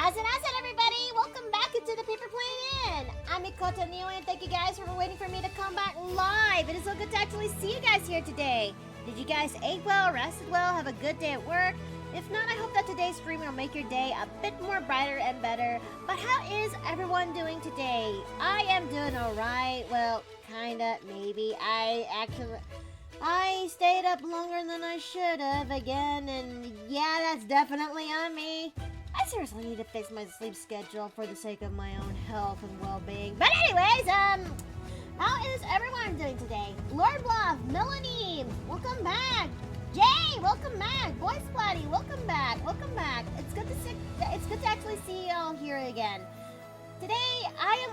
How's it, everybody? Welcome back into the Paper Plane Inn. I'm Mikoto Neo, and thank you guys for waiting for me to come back live. It is so good to actually see you guys here today. Did you guys eat well, rested well, have a good day at work? If not, I hope that today's stream will make your day a bit more brighter and better. But how is everyone doing today? I am doing alright. Well, kinda, maybe. I stayed up longer than I should have again, and yeah, that's definitely on me. I seriously need to fix my sleep schedule for the sake of my own health and well-being. But anyways, how is everyone doing today? Lord Bluff, Melanie, welcome back. Jay, welcome back. Boy Splatty, welcome back. Welcome back. It's good to actually see you all here again. Today, I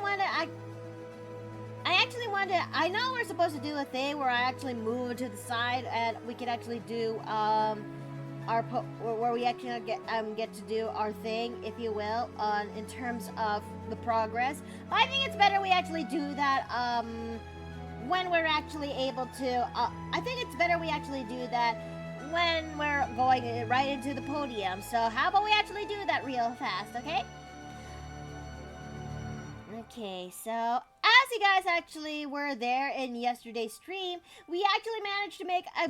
know we're supposed to do a thing where I actually move to the side and we could actually do where we actually get to do our thing, if you will, in terms of the progress. But I think it's better we actually do that when we're actually able to. I think it's better we actually do that when we're going right into the podium. So how about we actually do that real fast, okay? Okay, so as you guys actually were there in yesterday's stream, we actually managed to make a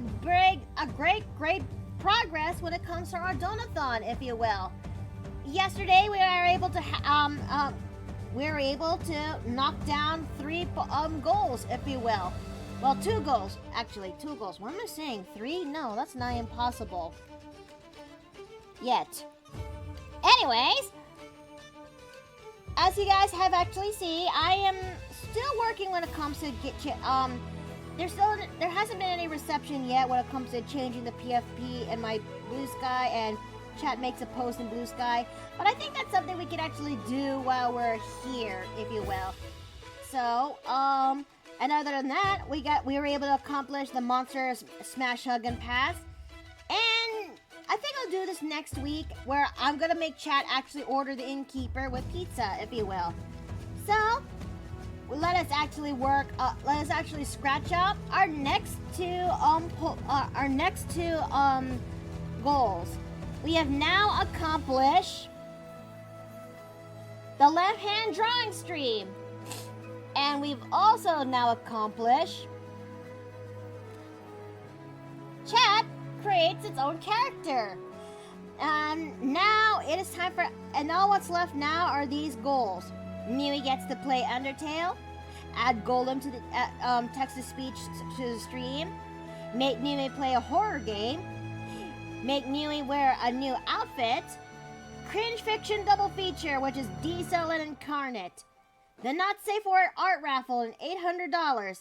great progress when it comes to our donathon, if you will. Yesterday we were able to knock down 3 goals, if you will. Well, 2 goals, actually, 2 goals. What am I saying? 3? No, that's not impossible. Yet. Anyways, as you guys have actually seen, I am still working when it comes to there hasn't been any reception yet when it comes to changing the PFP in my Blue Sky, and chat makes a post in Blue Sky. But I think that's something we can actually do while we're here, if you will. So, and other than that, we were able to accomplish the Monster Smash Hug and Pass. And I think I'll do this next week, where I'm gonna make chat actually order the innkeeper with pizza, if you will. So, let us actually scratch up our next two goals. We have now accomplished the left-hand drawing stream, and we've also now accomplished chat creates its own character. And now it is time and all what's left now are these goals. Niwi gets to play Undertale, add Golem to the text-to-speech to the stream, make Niwi play a horror game, make Niwi wear a new outfit, Cringe Fiction double feature, which is Diesel and Incarnate, the Not Safe for Art raffle, and $800.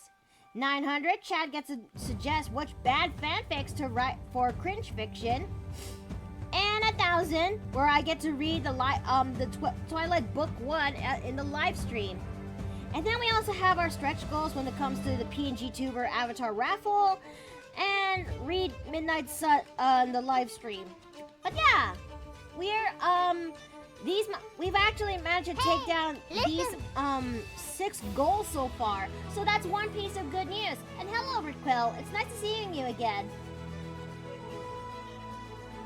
900, Chad gets to suggest which bad fanfics to write for Cringe Fiction. And 1,000, where I get to read the Twilight Book 1 in the live stream. And then we also have our stretch goals when it comes to the PNG Tuber Avatar raffle and read Midnight Sun on the live stream. But yeah, we've actually managed to take down these 6 goals so far. So that's one piece of good news. And hello, Rickquill. It's nice to seeing you again.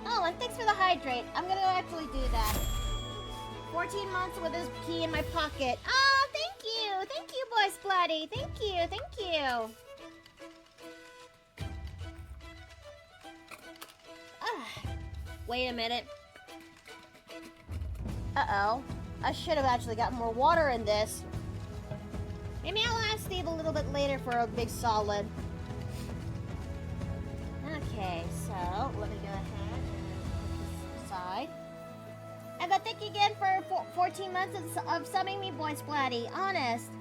Oh, and thanks for the hydrate. I'm gonna actually do that. 14 months with this key in my pocket. Oh, thank you. Thank you, Boy Splatty. Thank you. Wait a minute. Uh-oh. I should have actually got more water in this. Maybe I'll ask Steve a little bit later for a big solid. Okay, so let me go ahead. And but thank you again for 14 months of subbing me, Boy Splatty. Honest.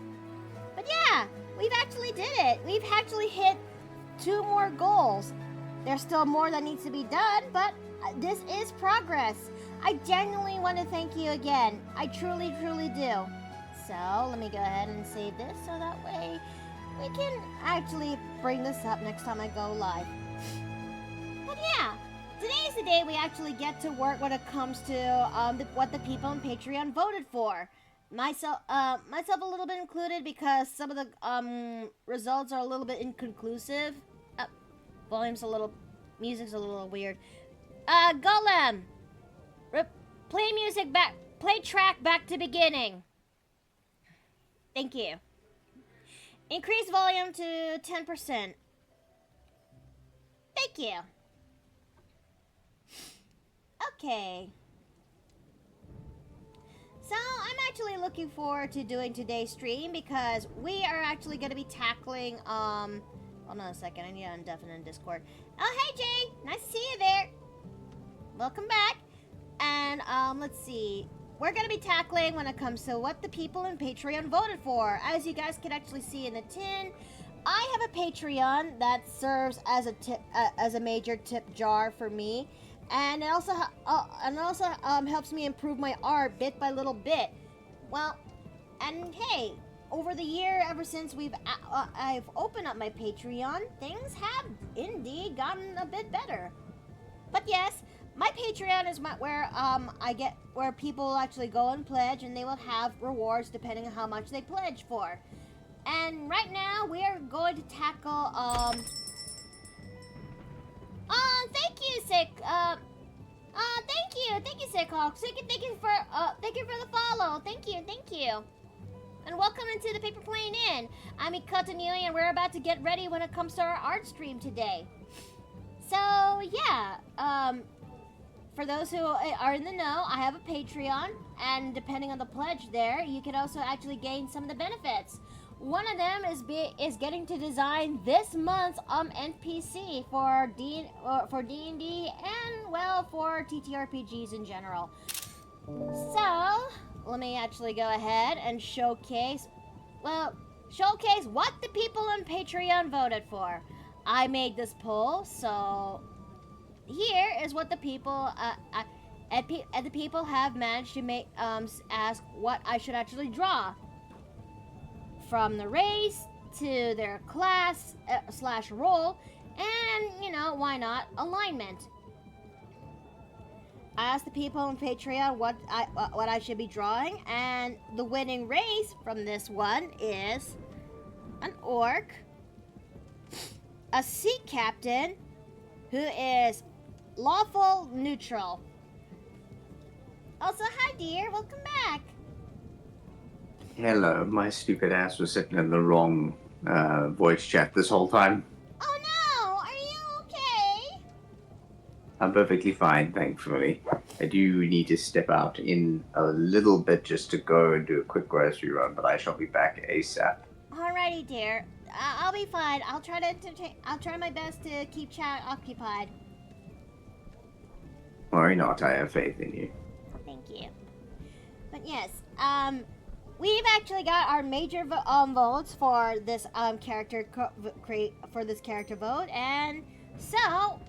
But yeah, we've actually did it. We've actually hit 2 more goals. There's still more that needs to be done, but this is progress. I genuinely want to thank you again. I truly do. So let me go ahead and save this so that way we can actually bring this up next time I go live. But yeah. Today is the day we actually get to work when it comes to what the people on Patreon voted for. Myself a little bit included because some of the results are a little bit inconclusive. Music's a little weird. Golem, play Play track back to beginning. Thank you. Increase volume to 10%. Thank you. Okay. So, I'm actually looking forward to doing today's stream because we are actually going to be tackling, hold on a second, I need to undeafen Discord. Oh, hey, Jay! Nice to see you there. Welcome back. And, let's see. We're going to be tackling when it comes to what the people in Patreon voted for. As you guys can actually see in the tin, I have a Patreon that serves as a tip, as a major tip jar for me. And it also helps me improve my art bit by little bit. Well, and hey, over the year, ever since I've opened up my Patreon, things have indeed gotten a bit better. But yes, my Patreon is where people will actually go and pledge, and they will have rewards depending on how much they pledge for. And right now, we are going to tackle thank you, Sick. Thank you, Sick Hawk. Thank you for the follow. Thank you. And welcome into the Paper Plane Inn. I'm Ikatanui, and we're about to get ready when it comes to our art stream today. So yeah, for those who are in the know, I have a Patreon, and depending on the pledge there, you can also actually gain some of the benefits. One of them is getting to design this month's NPC for D&D and well for TTRPGs in general. So let me actually go ahead and showcase what the people on Patreon voted for. I made this poll, so here is what the people the people have managed to make ask what I should actually draw. From the race to their class / role, and you know, why not alignment. I asked the people on Patreon what I should be drawing, and the winning race from this one is an orc, a sea captain who is lawful neutral. Also, hi dear, welcome back. Hello, my stupid ass was sitting in the wrong voice chat this whole time. Oh no, are you okay? I'm perfectly fine, thankfully. I do need to step out in a little bit just to go and do a quick grocery run, but I shall be back ASAP. Alrighty, dear. I'll be fine. I'll try my best to keep chat occupied. Worry not, I have faith in you. Thank you. But yes, we've actually got our major votes for this character vote, and so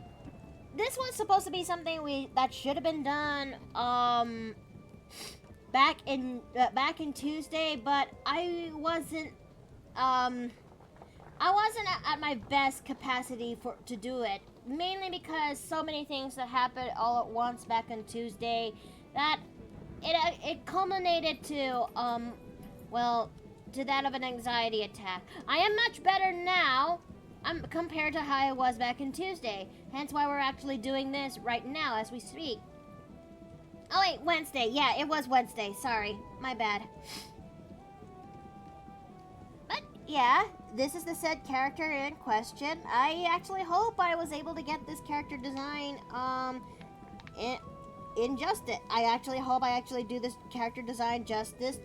this was supposed to be something that should have been done back in Tuesday, but I wasn't at my best capacity to do it, mainly because so many things that happened all at once back on Tuesday that it culminated to that of an anxiety attack. I am much better now compared to how I was back in Tuesday, hence why we're actually doing this right now as we speak. Oh wait, Wednesday. Yeah, it was Wednesday. Sorry, my bad. But yeah, this is the said character in question. I actually hope I was able to get this character design in justice. I actually hope I actually do this character design justice.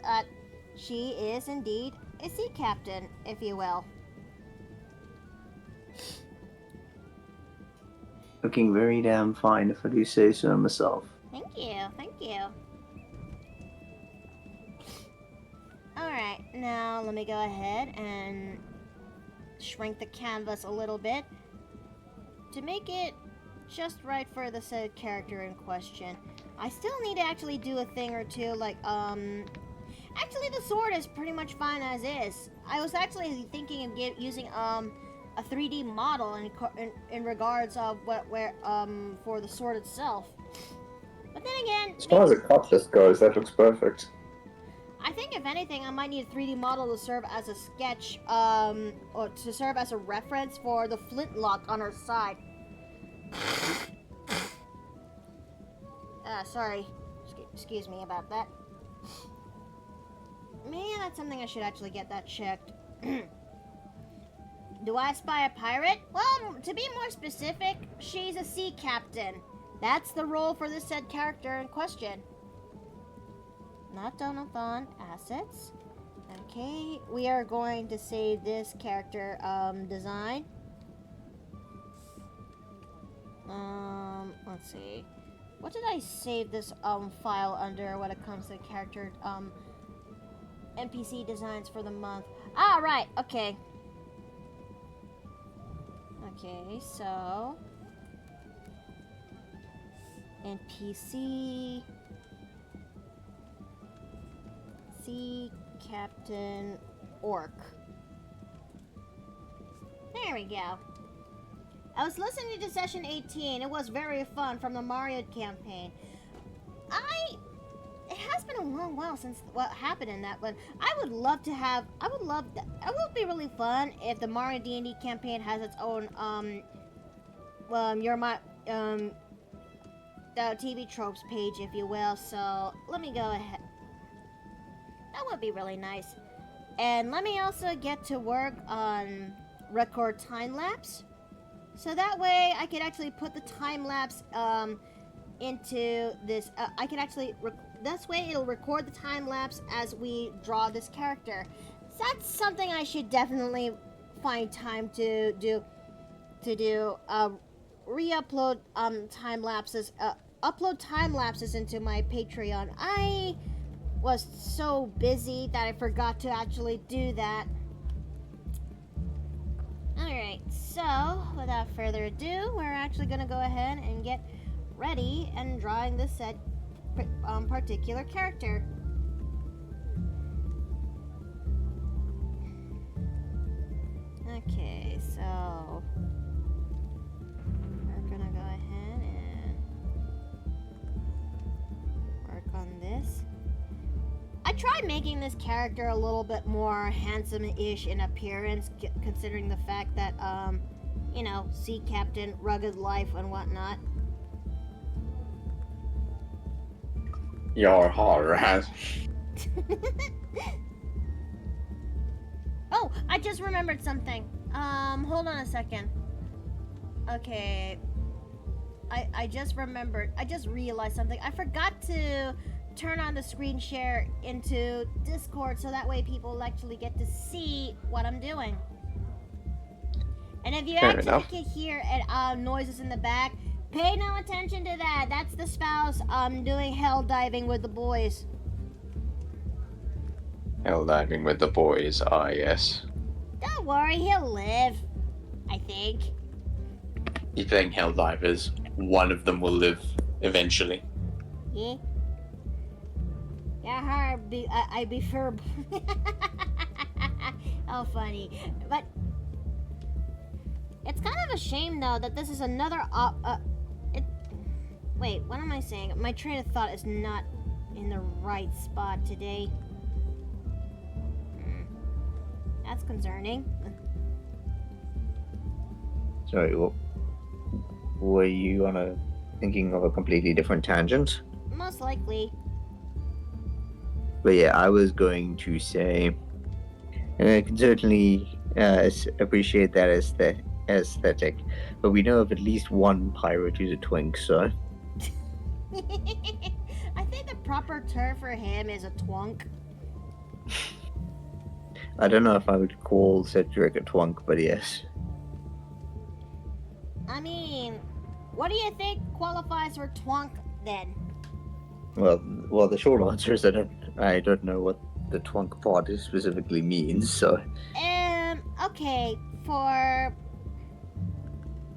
She is indeed a sea captain, if you will. Looking very damn fine, if I do say so myself. Thank you. Alright, now let me go ahead and shrink the canvas a little bit to make it just right for the said character in question. I still need to actually do a thing or two, like, actually the sword is pretty much fine as is. I was actually thinking of using, a 3D model in regards of for the sword itself. But then again, as far as the cutlass goes, that looks perfect. I think if anything, I might need a 3D model to serve as a sketch, or to serve as a reference for the flintlock on her side. Sorry. Excuse me about that. Man, that's something I should actually get that checked. Do I spy a pirate? Well, to be more specific, she's a sea captain. That's the role for this said character in question. Not Donathon. Assets. Okay, we are going to save this character design. Let's see. What did I save this file under when it comes to character NPC designs for the month? Ah, right. Okay. Okay, so NPC Sea Captain Orc. There we go. I was listening to session 18. It was very fun from the Mario campaign. It has been a long while since what happened in that one. I would be really fun if the Mario D&D campaign has its own, the TV tropes page, if you will. So, let me go ahead. That would be really nice. And let me also get to work on record time-lapse. So that way, I could actually put the time-lapse, into this, this way it'll record the time-lapse as we draw this character. So that's something I should definitely find time to do, re-upload, time-lapses, upload time-lapses into my Patreon. I was so busy that I forgot to actually do that. Alright, so, without further ado, we're actually gonna go ahead and get ready and drawing this set particular character. Okay, so we're gonna go ahead and work on this. I tried making this character a little bit more handsome-ish in appearance, considering the fact that, you know, sea captain, rugged life, and whatnot. Your horror. Oh, I just remembered something. Hold on a second. Okay. I just remembered. I just realized something. I forgot to turn on the screen share into Discord so that way people actually get to see what I'm doing. And if you can hear noises in the back, pay no attention to that. That's the spouse doing hell diving with the boys. Hell diving with the boys, yes. Don't worry, he'll live. I think. You think hell divers, one of them will live eventually? Yeah. Yeah, I be sure. Oh, funny. But it's kind of a shame though that this is another wait, what am I saying? My train of thought is not in the right spot today. That's concerning. Sorry, were you thinking of a completely different tangent? Most likely. But yeah, I was going to say, I can certainly appreciate that aesthetic, but we know of at least one pirate who's a twink, so... I think the proper term for him is a twunk. I don't know if I would call Cedric a twunk, but yes. I mean, what do you think qualifies for twunk then? Well, the short answer is I don't know what the twunk part specifically means, so... Okay,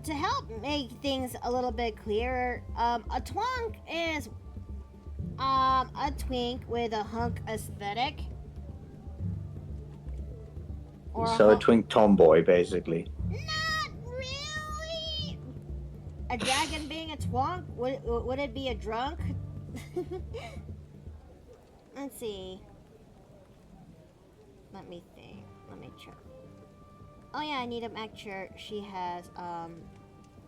to help make things a little bit clearer, a twunk is, a twink with a hunk aesthetic. So a twink tomboy, basically. Not really! A dragon being a twunk? Would it be a drunk? Let's see. Let me think. Let me check. Oh yeah, I need to make sure she has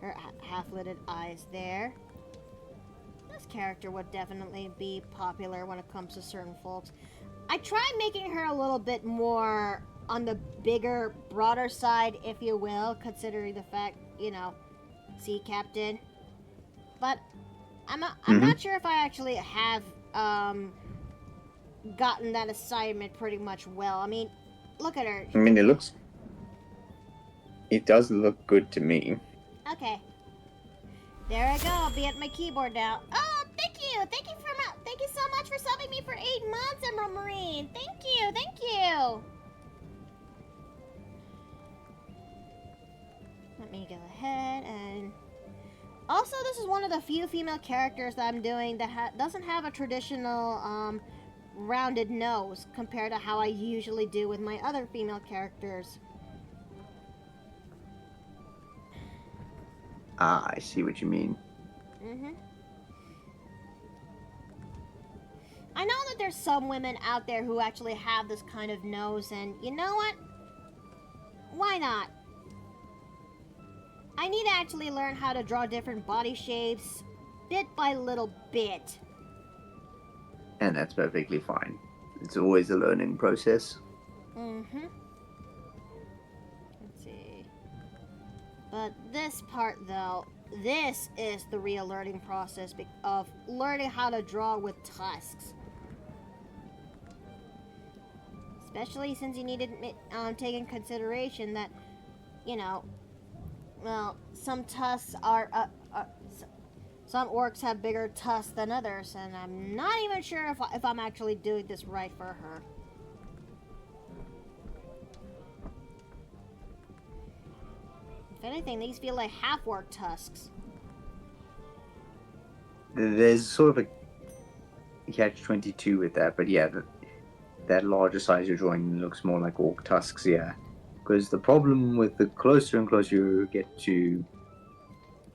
her half-lidded eyes there. This character would definitely be popular when it comes to certain folks. I tried making her a little bit more on the bigger, broader side, if you will, considering the fact, sea captain. But I'm not sure if I actually have gotten that assignment pretty much well. I mean, look at her. I mean, it does look good to me. Okay. There I go. I'll be at my keyboard now. Oh, thank you. Thank you so much for subbing me for 8 months, Emerald Marine. Thank you. Let me go ahead and... Also, this is one of the few female characters that I'm doing that doesn't have a traditional rounded nose compared to how I usually do with my other female characters. Ah, I see what you mean. I know that there's some women out there who actually have this kind of nose, and you know what? Why not? I need to actually learn how to draw different body shapes, bit by little bit. And that's perfectly fine. It's always a learning process. Let's see. But this part, though, this is the real learning process of learning how to draw with tusks. Especially since you need to take in consideration that, well, some tusks some orcs have bigger tusks than others, and I'm not even sure if I'm actually doing this right for her. If anything, these feel like half-orc tusks. There's sort of a catch-22 with that, but yeah, that larger size you're drawing looks more like orc tusks, yeah. Because the problem with the closer and closer you get to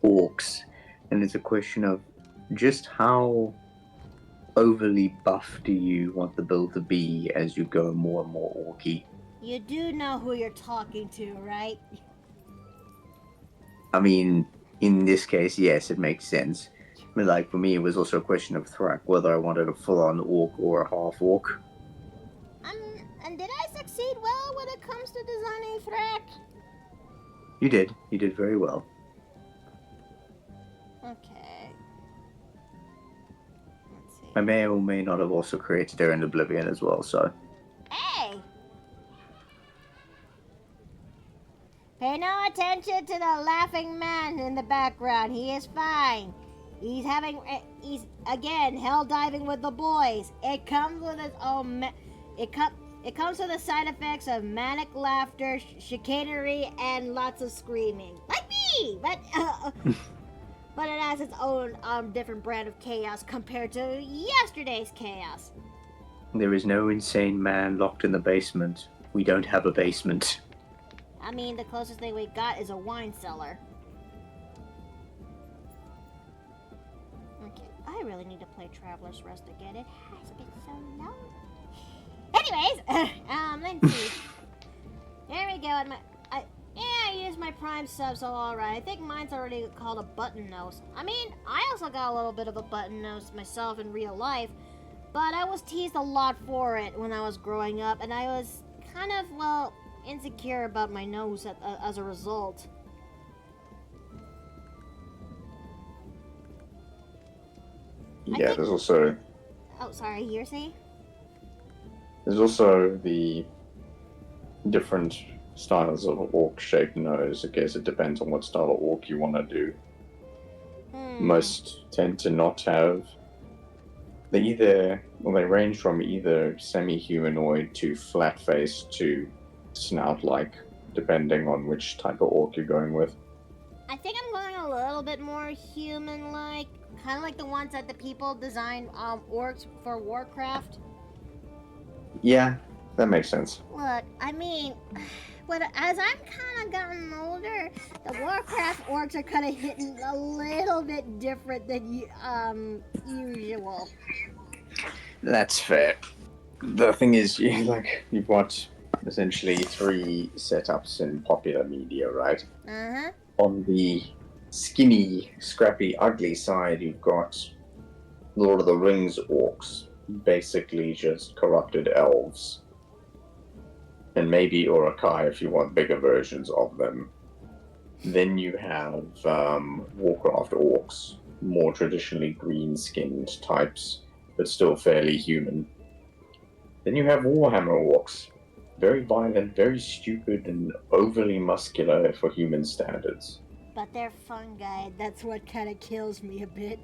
orcs, and it's a question of just how overly buff do you want the build to be as you go more and more orky. You do know who you're talking to, right? I mean, in this case, yes, it makes sense. But like for me, it was also a question of Thrak, whether I wanted a full-on orc or a half-orc. And did I succeed well when it comes to designing Thrak? You did very well. Okay. Let's see. I may or may not have also created her in Oblivion as well, so... Hey! Pay no attention to the laughing man in the background. He is fine. He's again hell diving with the boys. It comes with its own it comes with the side effects of manic laughter, chicanery, and lots of screaming. Like me! But it has its own different brand of chaos compared to yesterday's chaos. There is no insane man locked in the basement. We don't have a basement. I mean, the closest thing we got is a wine cellar. Okay, I really need to play Traveler's Rest again. It has been so long. Anyways, let's see. There we go. I used my Prime sub, so alright. I think mine's already called a button nose. I mean, I also got a little bit of a button nose myself in real life, but I was teased a lot for it when I was growing up, and I was kind of, well, insecure about my nose as a result. Yeah, there's also... Oh, sorry, you're saying? There's also the different styles of orc-shaped nose. I guess it depends on what style of orc you want to do. Most tend to not have... They range from either semi-humanoid to flat-faced to snout-like, depending on which type of orc you're going with. I think I'm going a little bit more human-like, kind of like the ones that the people designed orcs for Warcraft. Yeah, that makes sense. Look, I mean, as I'm kind of gotten older, the Warcraft orcs are kind of hitting a little bit different than usual. That's fair. The thing is, you've got essentially 3 setups in popular media, right? Uh-huh. On the skinny, scrappy, ugly side, you've got Lord of the Rings orcs, basically just corrupted elves. And maybe Urukai if you want bigger versions of them. Then you have Warcraft orcs, more traditionally green-skinned types, but still fairly human. Then you have Warhammer orcs, very violent, very stupid, and overly muscular for human standards. But they're fun, guy. That's what kind of kills me a bit.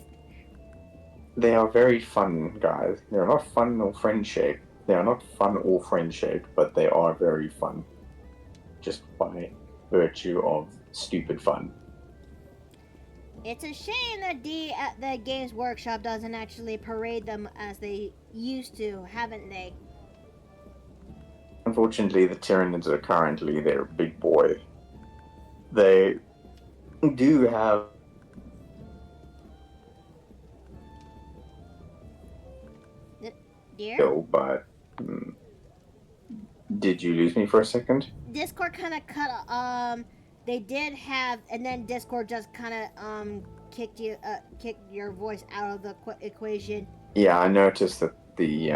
They are very fun guys. They are not fun or friend-shaped. They are not fun or friend-shaped, but they are very fun. Just by virtue of stupid fun. It's a shame that the Games Workshop doesn't actually parade them as they used to, haven't they? Unfortunately, the Tyranids are currently their big boy. They do have Dear? skill, but did you lose me for a second? Discord kind of cut. They did have, and then Discord just kind of kicked your voice out of the equation. Yeah, I noticed that the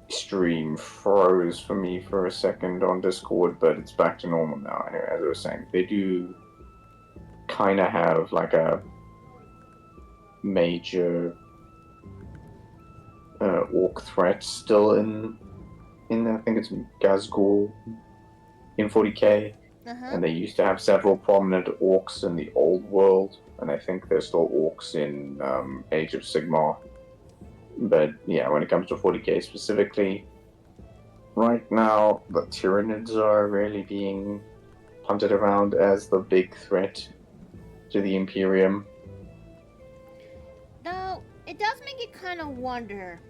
stream froze for me for a second on Discord, but it's back to normal now. Anyway, as I was saying, they do kind of have like a major orc threat still in I think it's Gazgul in 40k, and they used to have several prominent orcs in the old world, and I think there's still orcs in Age of Sigmar. But yeah, when it comes to 40k specifically, right now the Tyranids are really being punted around as the big threat to the Imperium. Though it does make you kind of wonder.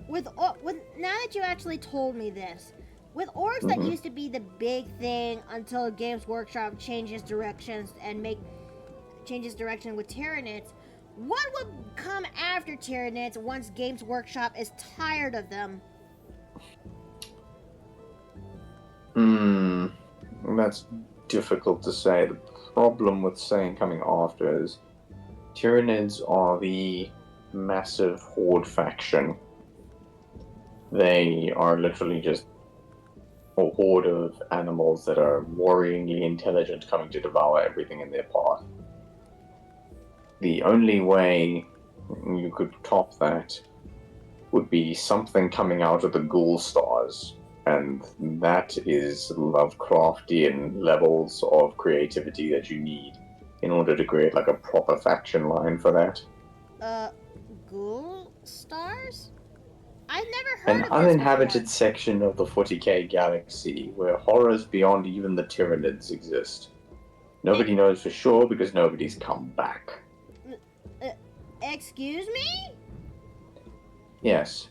With now that you actually told me this, with orcs that used to be the big thing until Games Workshop changes directions and changes direction with Tyranids, what would come after Tyranids once Games Workshop is tired of them? That's difficult to say. The problem with saying coming after is Tyranids are the massive horde faction. They are literally just a horde of animals that are worryingly intelligent coming to devour everything in their path. The only way you could top that would be something coming out of the ghoul stars, and that is Lovecraftian levels of creativity that you need in order to create like a proper faction line for that. Ghoul stars? I've never heard An of this uninhabited before. section of the 40k galaxy where horrors beyond even the Tyranids exist. Nobody knows for sure because nobody's come back. Excuse me? Yes,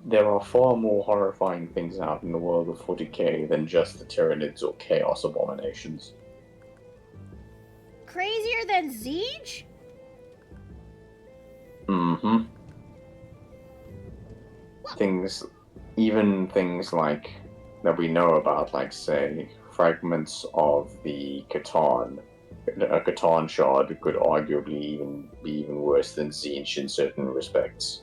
there are far more horrifying things out in the world of 40k than just the Tyranids or Chaos Abominations. Crazier than Siege? Mm-hmm. Even things like that we know about, like say fragments of the Catan. A Catan shard could arguably be even worse than Tzeentch in certain respects.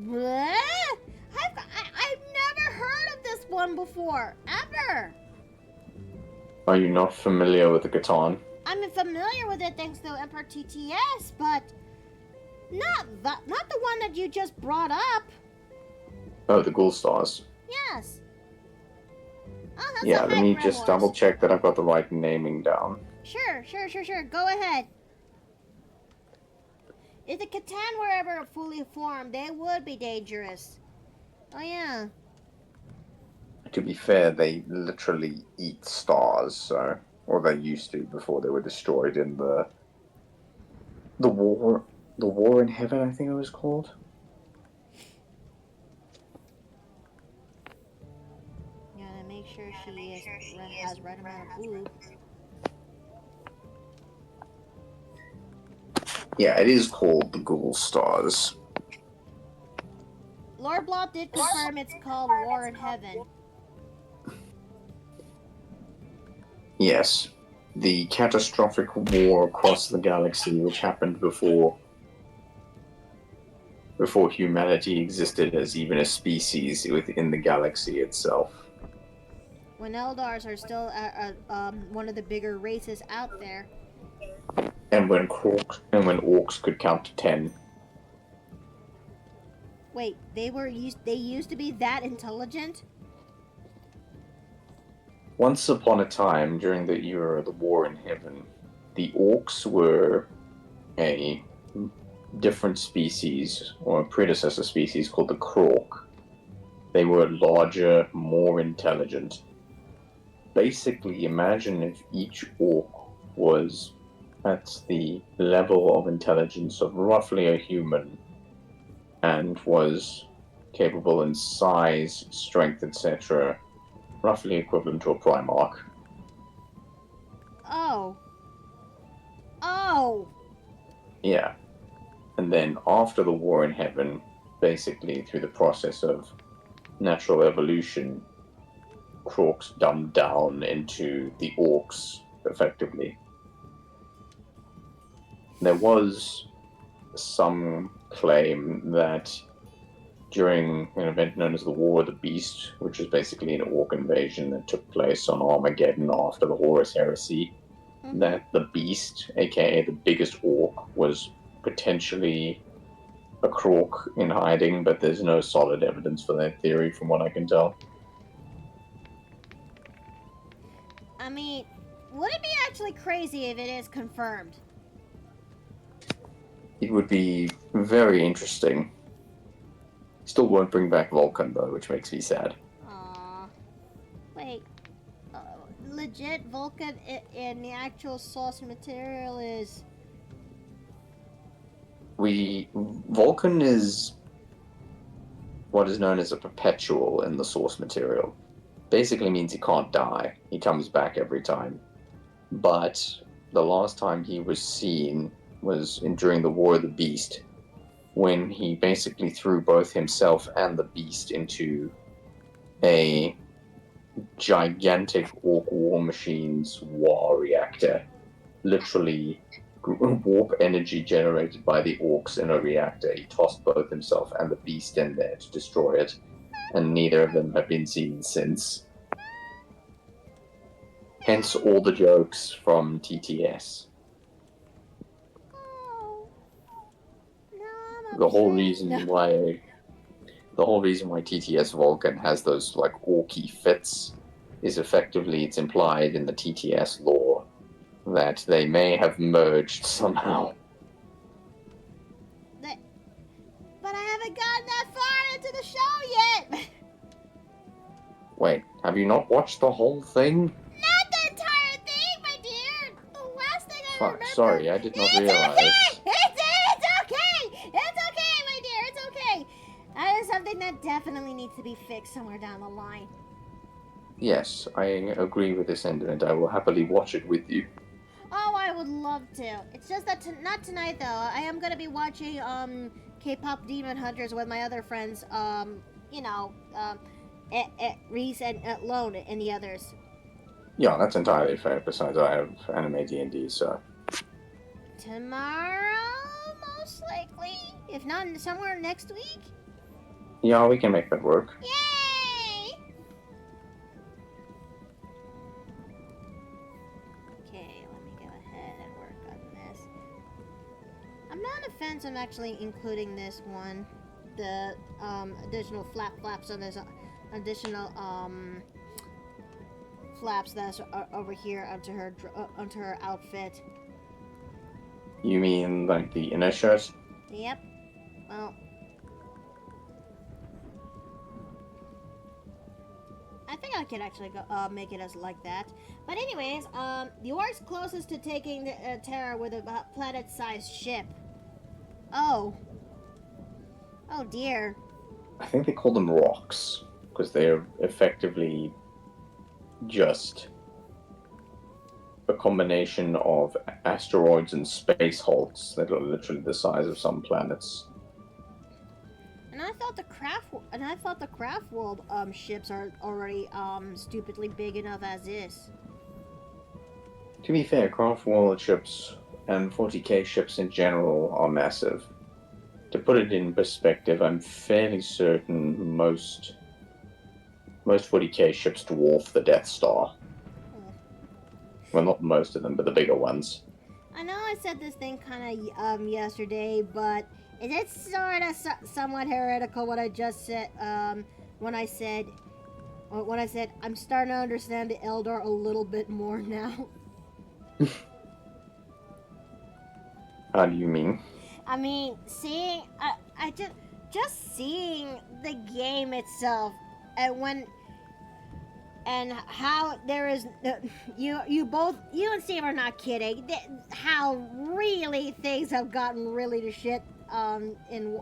What? I've never heard of this one before, ever. Are you not familiar with the Catan? I'm familiar with it thanks to Emperor TTS, but not the one that you just brought up. Oh, the Ghoul Stars. Yes. Oh, that's Yeah, let me Grimoires. just double check that I've got the right naming down. Sure. Go ahead. If the Catan were ever fully formed, they would be dangerous. Oh, yeah. To be fair, they literally eat stars, so, or they used to before they were destroyed in the war in heaven, I think it was called. Gotta make sure she has right amount of boob. Yeah, it is called the Ghoul Stars. Lord Blob did confirm it's called War in Heaven. Yes. the catastrophic war across the galaxy, which happened before humanity existed as even a species within the galaxy itself. When Eldars are still one of the bigger races out there. And when orcs could count to 10. Wait, they used to be that intelligent? Once upon a time, during the era of the War in Heaven, the orcs were a different species, or a predecessor species called the Krork. They were larger, more intelligent. Basically, imagine if each orc was at the level of intelligence of roughly a human and was capable in size, strength, etc., roughly equivalent to a Primarch. Oh. Oh! Yeah. And then after the War in Heaven, basically through the process of natural evolution, Krorks dumbed down into the orcs, effectively. There was some claim that during an event known as the War of the Beast, which was basically an orc invasion that took place on Armageddon after the Horus Heresy, that the Beast, aka the biggest orc, was potentially a Krork in hiding, but there's no solid evidence for that theory from what I can tell. I mean, would it be actually crazy if it is confirmed? It would be very interesting. Still won't bring back Vulcan, though, which makes me sad. Aww. Wait. Legit Vulcan in the actual source material is... Vulcan is what is known as a perpetual in the source material. Basically means he can't die. He comes back every time. But the last time he was seen was during the War of the Beast, when he basically threw both himself and the Beast into a gigantic orc war machine's war reactor. Literally, warp energy generated by the orcs in a reactor. He tossed both himself and the Beast in there to destroy it, and neither of them have been seen since. Hence all the jokes from TTS. Oh. No, I'm The whole upset. reason No. why TTS Vulcan has those like orky fits is effectively it's implied in the TTS lore that they may have merged somehow. But I haven't gotten that far into the show yet! Wait, have you not watched the whole thing? Not the entire thing, my dear! The last thing I remember... Sorry, I did not It's realize. okay! It's okay! It's okay, my dear, it's okay! That is something that definitely needs to be fixed somewhere down the line. Yes, I agree with this sentiment. I will happily watch it with you. Oh, I would love to. It's just that not tonight though. I am gonna be watching K-pop Demon Hunters with my other friends. Reese and Lone and the others. Yeah, that's entirely fair. Besides, I have anime D&D, so... Tomorrow, most likely. If not, somewhere next week. Yeah, we can make that work. Yay! Okay, let me go ahead and work on this. I'm not on the fence on actually including this one. The additional flaps on this additional flaps that's over here onto her outfit. You mean like the inner shirt? Yep. Well, I think I could actually go make it as like that. But anyways, the orcs closest to taking the Terra with a planet-sized ship. Oh. Oh dear. I think they call them rocks, because they're effectively just a combination of asteroids and space hulks that are literally the size of some planets. And I thought the craft world ships are already stupidly big enough as is. To be fair, craft world ships and 40k ships in general are massive. To put it in perspective, I'm fairly certain most 40k ships dwarf the Death Star. Well, not most of them, but the bigger ones. I know I said this thing kind of yesterday, but is it sort of somewhat heretical what I just said? When I said I'm starting to understand the Eldar a little bit more now. How do you mean? I mean, seeing I just seeing the game itself, and how there is you and Steve are not kidding. How really things have gotten really to shit in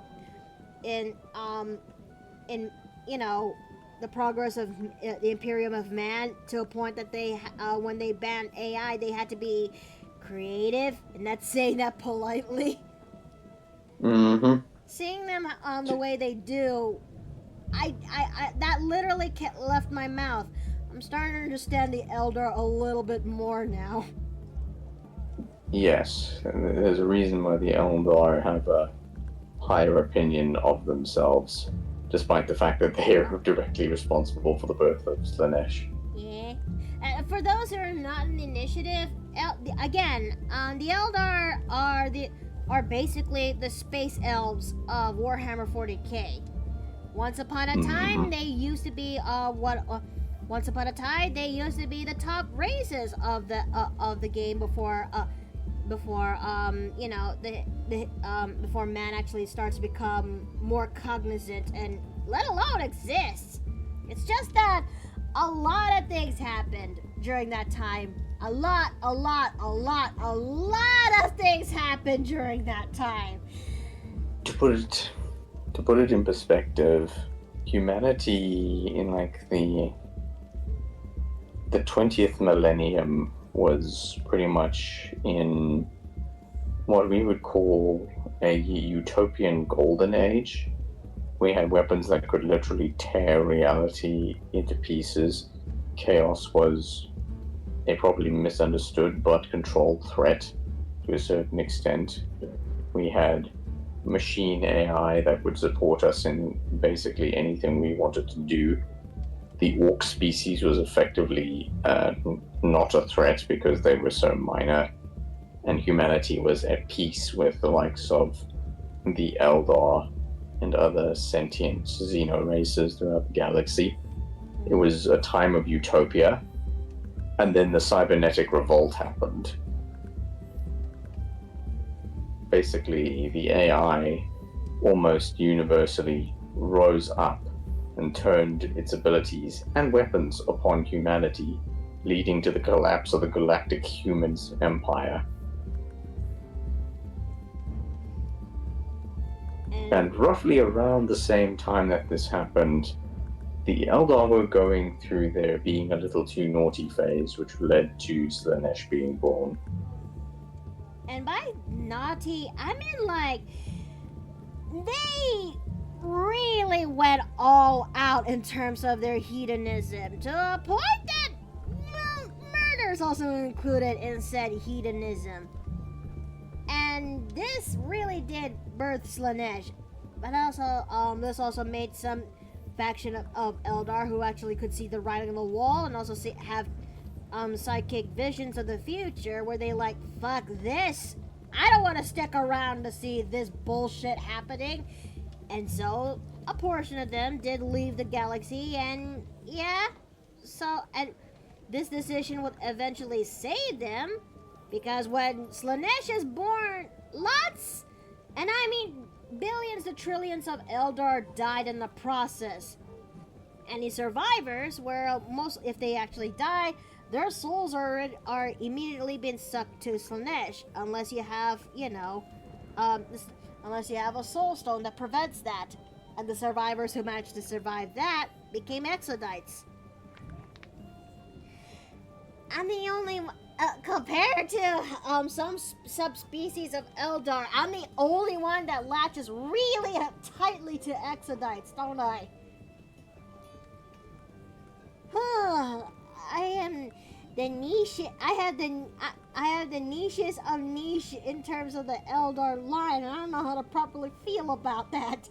you know the progress of the Imperium of Man, to a point that they when they banned AI, they had to be creative, and that's saying that politely. Mm-hmm. Seeing them the way they do, I that literally left my mouth. I'm starting to understand the Eldar a little bit more now. Yes, and there's a reason why the Eldar have a higher opinion of themselves, despite the fact that they are directly responsible for the birth of Slanesh. Yeah. For those who are not in the initiative, the Eldar are basically the space elves of Warhammer 40k. Once upon a time, they used to be Once upon a time, they used to be the top races of the game before before man actually starts to become more cognizant and let alone exists. It's just that a lot of things happened during that time. A lot of things happened during that time. To put it in perspective, humanity in like the 20th millennium was pretty much in what we would call a utopian golden age. We had weapons that could literally tear reality into pieces. Chaos was a probably misunderstood but controlled threat to a certain extent. We had machine AI that would support us in basically anything we wanted to do. The orc species was effectively not a threat because they were so minor, and humanity was at peace with the likes of the Eldar and other sentient xeno races throughout the galaxy. It was a time of utopia, and then the cybernetic revolt happened. Basically, the AI almost universally rose up and turned its abilities and weapons upon humanity, leading to the collapse of the galactic humans' empire. And roughly around the same time that this happened, the Eldar were going through their being a little too naughty phase, which led to Slanesh being born. And by naughty, I mean like they really went all out in terms of their hedonism, to a point that murder is also included in said hedonism. And this really did birth Slanesh, but also this also made some faction of Eldar who actually could see the writing on the wall, and also have psychic visions of the future, where they like, fuck this, I don't want to stick around to see this bullshit happening. And so a portion of them did leave the galaxy, and and this decision would eventually save them, because when Slanesh is born, lots, and I mean billions to trillions of Eldar died in the process. Any survivors, if they actually die, their souls are immediately being sucked to Slanesh, unless you have, unless you have a soul stone that prevents that. And the survivors who managed to survive that became exodites. I'm the only compared to some subspecies of Eldar, I'm the only one that latches really tightly to exodites, don't I? the niche. I have the niches of niche in terms of the Eldar line, and I don't know how to properly feel about that.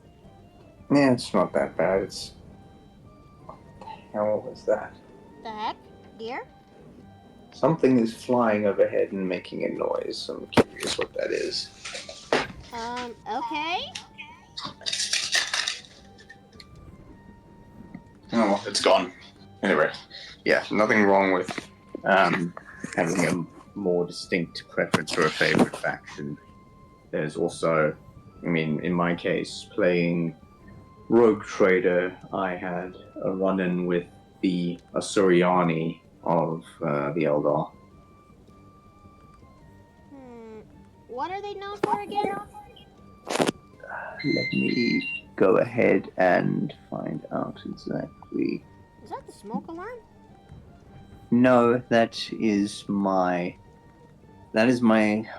Yeah, it's not that bad. It's. What the hell was that? The heck, dear? Something is flying overhead and making a noise. I'm curious what that is. Okay. Oh, it's gone. Anyway, yeah, nothing wrong with having a more distinct preference for a favorite faction. There's also, I mean, in my case, playing Rogue Trader, I had a run-in with the Asuriani of the Eldar. What are they known for again? Let me go ahead and find out exactly. Is that the smoke alarm? No, that is my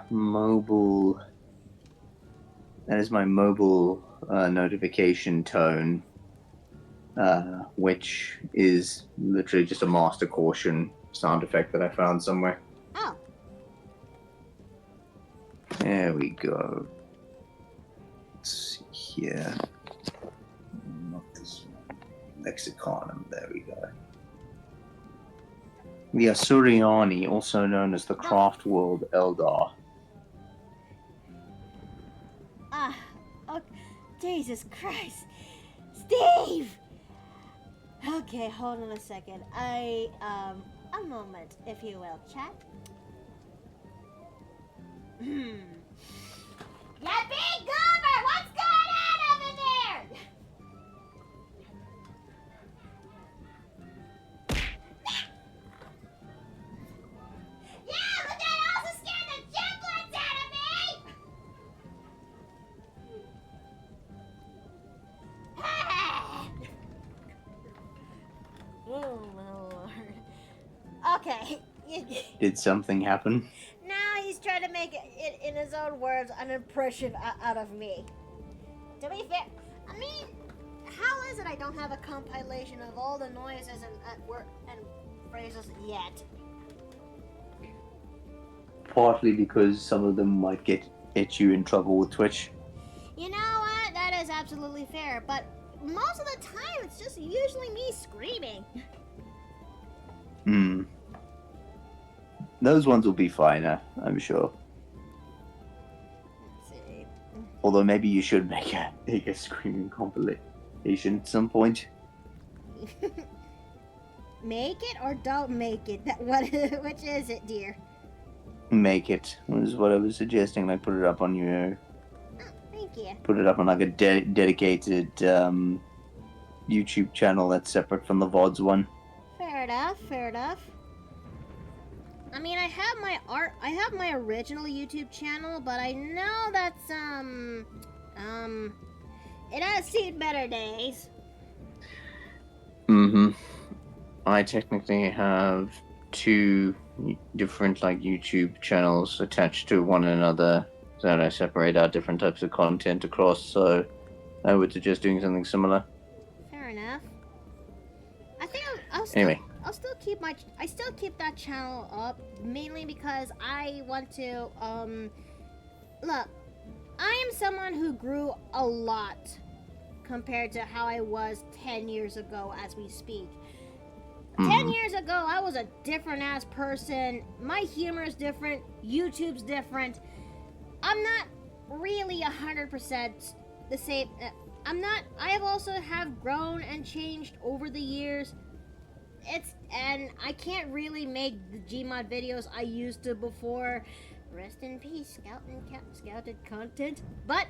mobile. That is my mobile notification tone, which is literally just a master caution sound effect that I found somewhere. Oh. There we go. Let's see here. Not this one. Lexiconum. There we go. The Asuriani, also known as the Craft World Eldar. Oh, Jesus Christ. Steve! Okay, hold on a second. A moment, if you will, chat. Ya big goober! What's going on over there? Yeah, but that also scared the giblets out of me! Oh, my lord. Okay. Did something happen? Now he's trying to make it, in his own words, an impression out of me. To be fair, I mean, how is it I don't have a compilation of all the noises and phrases yet? Partly because some of them might get you in trouble with Twitch. You know what? That is absolutely fair, but most of the time it's just usually me screaming. Those ones will be fine, I'm sure. Let's see. Although maybe you should make a screaming compilation at some point. Make it or don't make it? Which is it, dear? Make it was what I was suggesting. Like, put it up on your. Oh, thank you. Put it up on like a dedicated YouTube channel that's separate from the VODs one. Fair enough. Fair enough. I mean, I have my original YouTube channel, but I know that's it has seen better days. I technically have two different like YouTube channels attached to one another that I separate out different types of content across, so I would suggest doing something similar. Fair enough. I think I'll still keep that channel up, mainly because I want to look, I am someone who grew a lot compared to how I was 10 years ago as we speak. 10 years ago, I was a different ass person. My humor is different. YouTube's different. I'm not really 100% the same. I have also have grown and changed over the years. And I can't really make the Gmod videos I used to before. Rest in peace, scouted content. But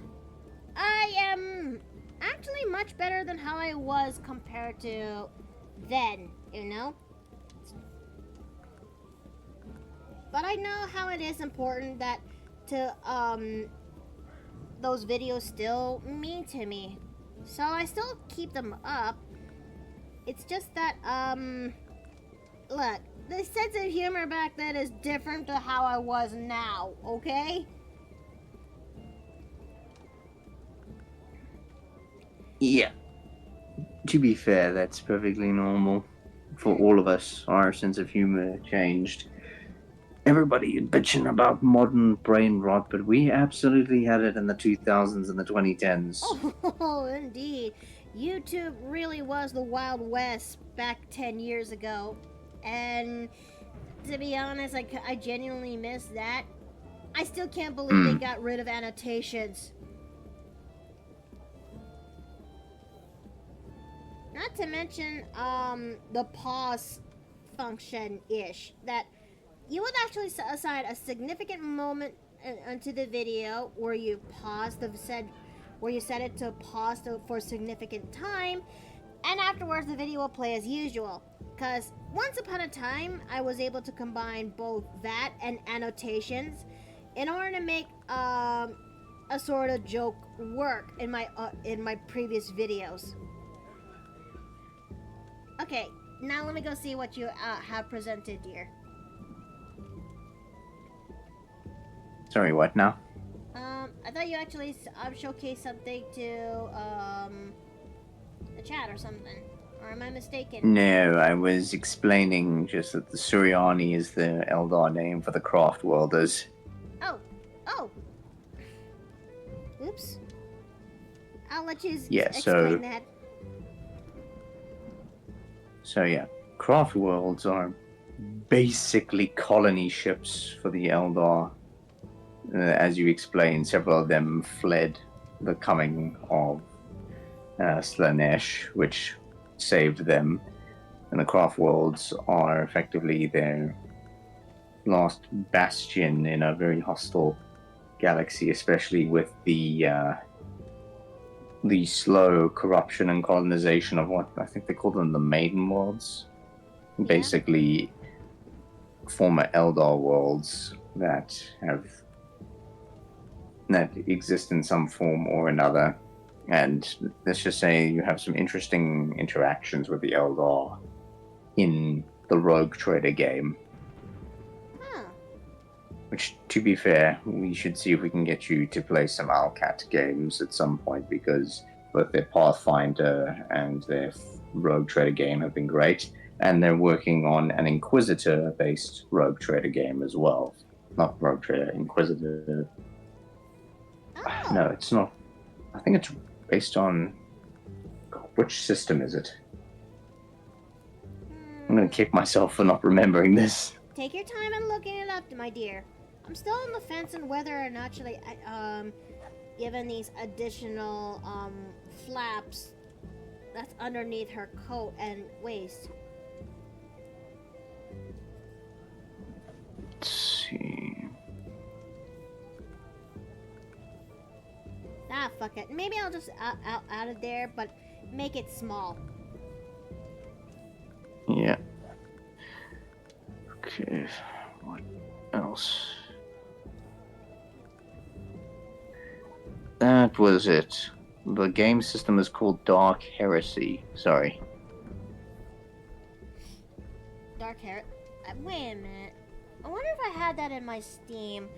I am actually much better than how I was compared to then, you know? But I know how it is important that those videos still mean to me. So I still keep them up. It's just that, look, the sense of humor back then is different to how I was now, okay? Yeah. To be fair, that's perfectly normal for all of us, our sense of humor changed. Everybody bitching about modern brain rot, but we absolutely had it in the 2000s and the 2010s. Oh, indeed. YouTube really was the Wild West back 10 years ago. And to be honest, I genuinely miss that. I still can't believe they got rid of annotations. Not to mention, the pause function-ish. That you would actually set aside a significant moment into the video where you where you set it to pause for a significant time, and afterwards the video will play as usual. Because once upon a time, I was able to combine both that and annotations in order to make a sort of joke work in my previous videos. Okay, now let me go see what you have presented, dear. Sorry, what now? I thought you actually showcased something to the chat or something. Or am I mistaken? No, I was explaining just that the Suryani is the Eldar name for the craft worlders. Oh. Oops. I'll let you So explain that. So yeah, craft worlds are basically colony ships for the Eldar. As you explained, several of them fled the coming of Slanesh, which saved them. And the craft worlds are effectively their last bastion in a very hostile galaxy, especially with the slow corruption and colonization of what I think they call them the Maiden Worlds. Yeah. Basically, former Eldar worlds that exist in some form or another. And let's just say you have some interesting interactions with the Eldar in the Rogue Trader game. Huh. Which, to be fair, we should see if we can get you to play some Alcat games at some point, because both their Pathfinder and their Rogue Trader game have been great, and they're working on an Inquisitor-based Rogue Trader game as well. Not Rogue Trader, Inquisitor. Oh. No, it's not. I think it's based on... God, which system is it? I'm going to kick myself for not remembering this. Take your time and looking it up, my dear. I'm still on the fence on whether or not should I, given these additional, flaps that's underneath her coat and waist. Let's see. Ah, fuck it. Maybe I'll just out of there, but make it small. Yeah. Okay. What else? That was it. The game system is called Dark Heresy. Sorry. Dark hair. Wait a minute. I wonder if I had that in my Steam.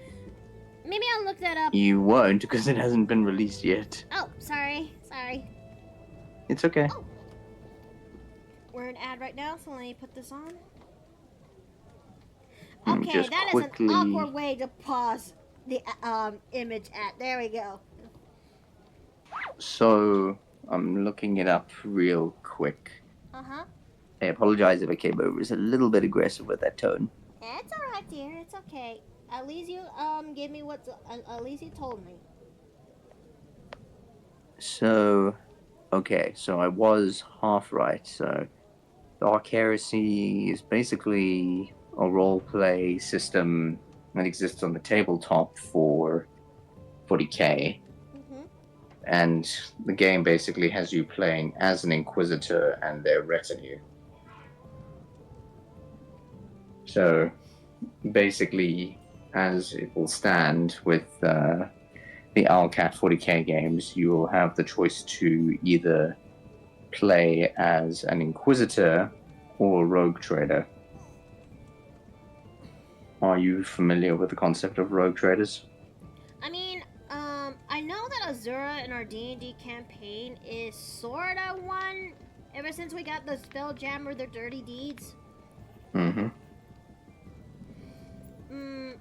Maybe I'll look that up. You won't, because it hasn't been released yet. Oh, sorry. It's okay. Oh. We're in ad right now, so let me put this on. Okay, Just that quickly... is an awkward way to pause the image ad. There we go. So, I'm looking it up real quick. Uh-huh. I apologize if I came over as a little bit aggressive with that tone. It's alright, dear. It's okay. At least you gave me what. At least you told me. So, okay, so I was half right. So, Dark Heresy is basically a role-play system that exists on the tabletop for 40k. Mm-hmm. And the game basically has you playing as an Inquisitor and their retinue. So, basically, as it will stand with the Alcat 40k games, you will have the choice to either play as an Inquisitor or a Rogue Trader. Are you familiar with the concept of Rogue Traders? I mean, I know that Azura in our D&D campaign is sorta one, Ever since we got the Spelljammer, their dirty deeds. Mm-hmm.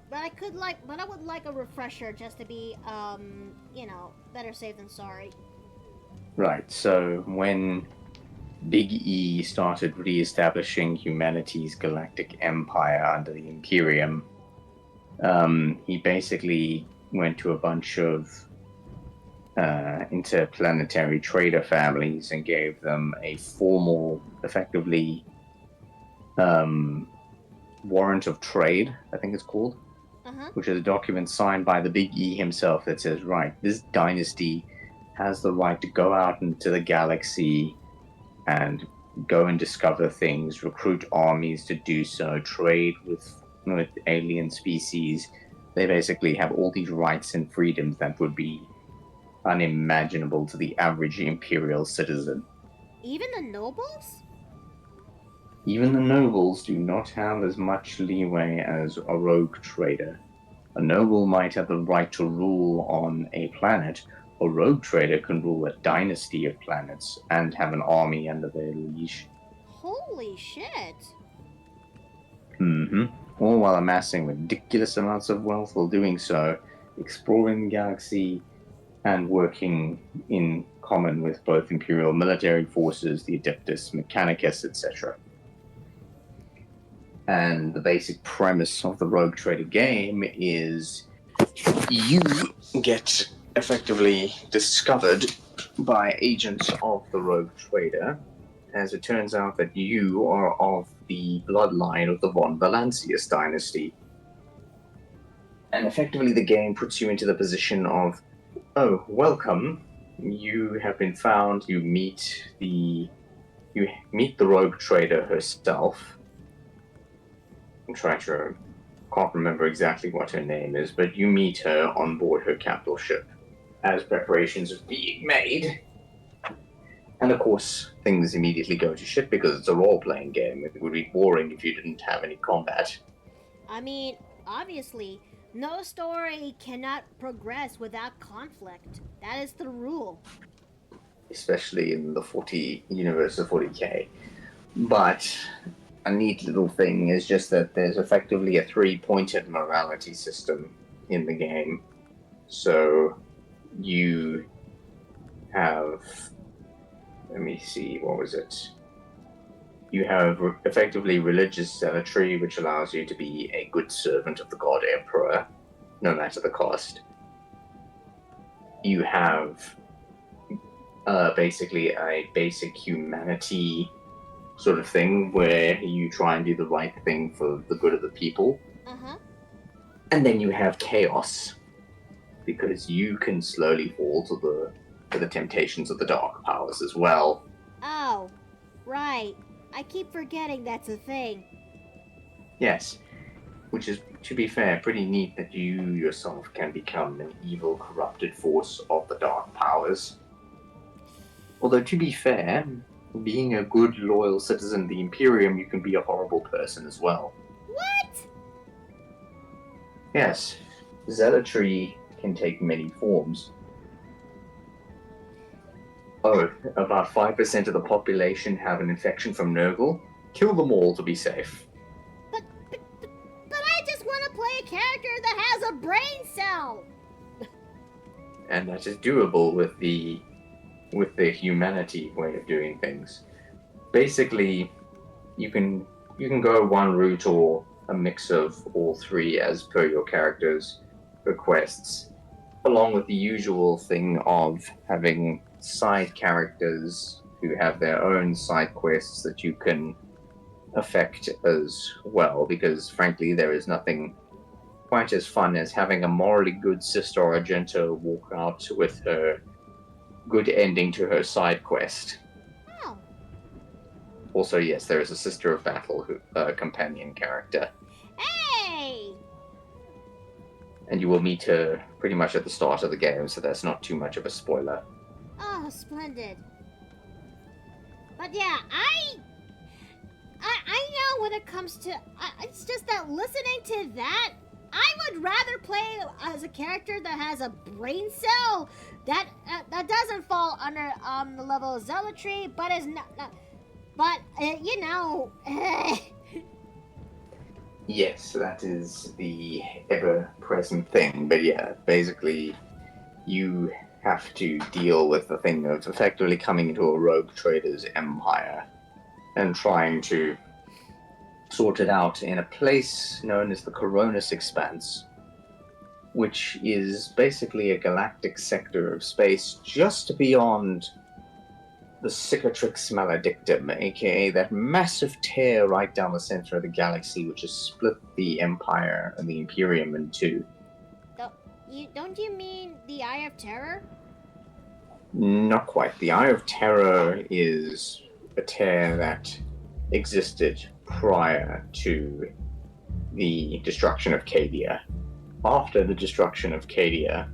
But I would like a refresher just to be, better safe than sorry. Right, so when Big E started re-establishing humanity's galactic empire under the Imperium, he basically went to a bunch of interplanetary trader families and gave them a formal, effectively, warrant of trade, I think it's called, which is a document signed by the Big E himself that says, right, this dynasty has the right to go out into the galaxy and go and discover things, recruit armies to do so, trade with alien species. They basically have all these rights and freedoms that would be unimaginable to the average imperial citizen. Even the nobles? Even the nobles do not have as much leeway as a rogue trader. A noble might have the right to rule on a planet. A rogue trader can rule a dynasty of planets and have an army under their liege. Holy shit. Mm-hmm. All while amassing ridiculous amounts of wealth while doing so, exploring the galaxy, and working in common with both Imperial military forces, the Adeptus Mechanicus, etc. And the basic premise of the Rogue Trader game is you get effectively discovered by agents of the Rogue Trader, as it turns out that you are of the bloodline of the Von Valancius dynasty. And effectively the game puts you into the position of, oh, welcome, you have been found, you meet the Rogue Trader herself. I'm trying to can't remember exactly what her name is, but you meet her on board her capital ship as preparations are being made. And of course, things immediately go to shit because it's a role-playing game. It would be boring if you didn't have any combat. I mean, obviously, no story cannot progress without conflict. That is the rule. Especially in the 40 universe of 40k. But a neat little thing is just that there's effectively a 3-pointed morality system in the game. So you have, let me see, what was it? You have effectively religious zealotry, which allows you to be a good servant of the God Emperor, no matter the cost. You have basically a basic humanity sort of thing where you try and do the right thing for the good of the people. And then you have chaos, because you can slowly fall to the temptations of the dark powers as well. Oh, right. I keep forgetting that's a thing. Yes, which is, to be fair, pretty neat that you yourself can become an evil, corrupted force of the dark powers. Although, to be fair, being a good, loyal citizen of the Imperium, you can be a horrible person as well. What? Yes, zealotry can take many forms. Oh, about 5% of the population have an infection from Nurgle. Kill them all to be safe. But I just want to play a character that has a brain cell. And that is doable with the humanity way of doing things. Basically, you can go one route or a mix of all three as per your character's requests, along with the usual thing of having side characters who have their own side quests that you can affect as well, because frankly there is nothing quite as fun as having a morally good Sister Argento walk out with her good ending to her side quest. Oh. Also, yes, there is a Sister of Battle companion character. Hey! And you will meet her pretty much at the start of the game, so that's not too much of a spoiler. Oh, splendid. But yeah, I know when it comes to... it's just that listening to that, I would rather play as a character that has a brain cell that doesn't fall under the level of zealotry, but is not But, you know, Yes, that is the ever-present thing. But yeah, basically, you have to deal with the thing of effectively coming into a rogue trader's empire and trying to sort it out in a place known as the Coronis Expanse, which is basically a galactic sector of space just beyond the Cicatrix Maledictum, aka that massive tear right down the center of the galaxy, which has split the Empire and the Imperium in two. don't you mean the Eye of Terror? Not quite. The Eye of Terror is a tear that existed prior to the destruction of Cadia. After the destruction of Cadia,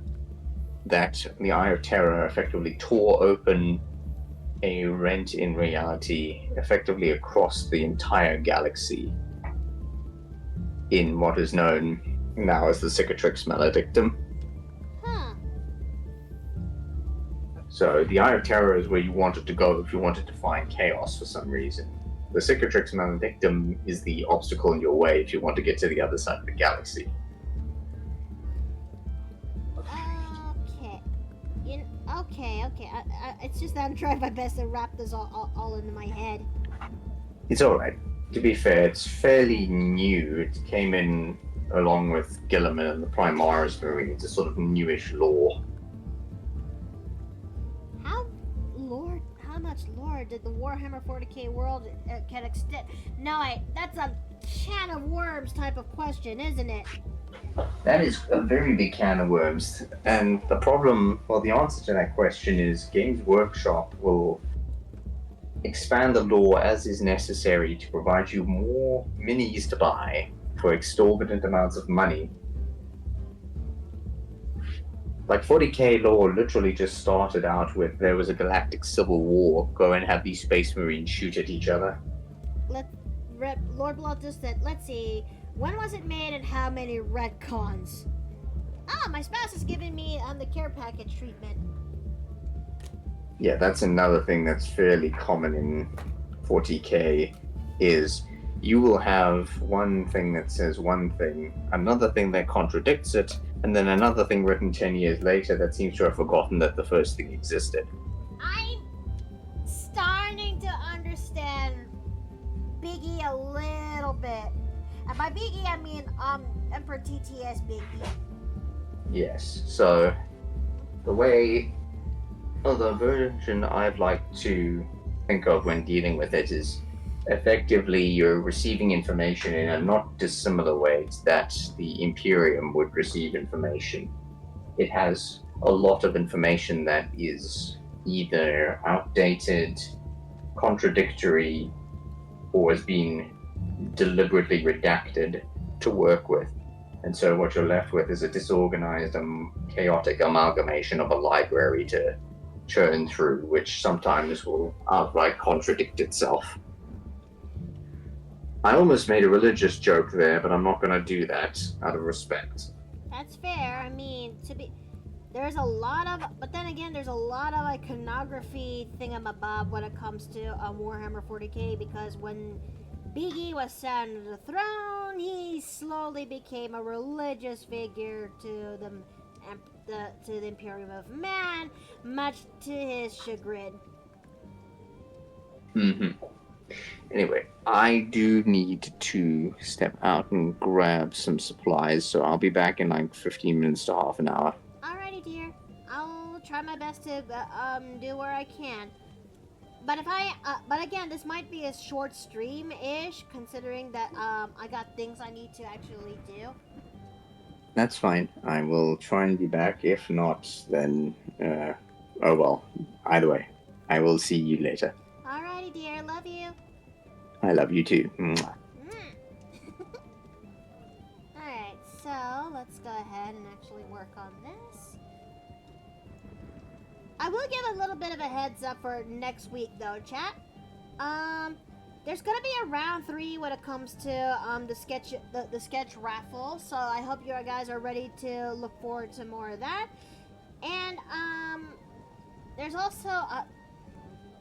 the Eye of Terror effectively tore open a rent in reality effectively across the entire galaxy in what is known now as the Cicatrix Maledictum. Huh. So the Eye of Terror is where you wanted to go if you wanted to find chaos for some reason. The Cicatrix Maledictum is the obstacle in your way if you want to get to the other side of the galaxy. Okay. Okay. It's just that I'm trying my best to wrap this all into my head. It's alright. To be fair, it's fairly new. It came in along with Gilliman and the Primaris Marines, a sort of newish lore. How much lore did the Warhammer 40k world can extend? No, that's a can of worms type of question, isn't it? That is a very big can of worms. And the problem, well, the answer to that question is Games Workshop will expand the lore as is necessary to provide you more minis to buy for exorbitant amounts of money. Like 40k lore literally just started out with there was a galactic civil war, go and have these space marines shoot at each other. Lord Blood just said, let's see, when was it made and how many retcons? My spouse is giving me the care package treatment. Yeah, that's another thing that's fairly common in 40k is you will have one thing that says one thing, another thing that contradicts it, and then another thing written 10 years later that seems to have forgotten that the first thing existed. I'm starting to understand Biggie a little bit. And by Biggie, I mean Emperor TTS Biggie. Yes, so the version I'd like to think of when dealing with it is effectively you're receiving information in a not dissimilar way that the Imperium would receive information. It has a lot of information that is either outdated, contradictory, or has been deliberately redacted to work with. And so what you're left with is a disorganized and chaotic amalgamation of a library to churn through, which sometimes will outright contradict itself. I almost made a religious joke there, but I'm not going to do that out of respect. That's fair. I mean, there's a lot of, but then again, there's a lot of iconography thingamabob when it comes to Warhammer 40k, because when Biggie was sat on the throne, he slowly became a religious figure to the Imperium of Man, much to his chagrin. Anyway, I do need to step out and grab some supplies, so I'll be back in like 15 minutes to half an hour. Alrighty, dear. I'll try my best to do where I can. But but again, this might be a short stream-ish, considering that I got things I need to actually do. That's fine. I will try and be back. If not, then oh well. Either way, I will see you later. Alrighty, dear. Love you. I love you too. Mwah. Alright, so let's go ahead and actually work on this. I will give a little bit of a heads up for next week, though, chat. There's gonna be a round 3 when it comes to the sketch raffle, so I hope you guys are ready to look forward to more of that. And there's also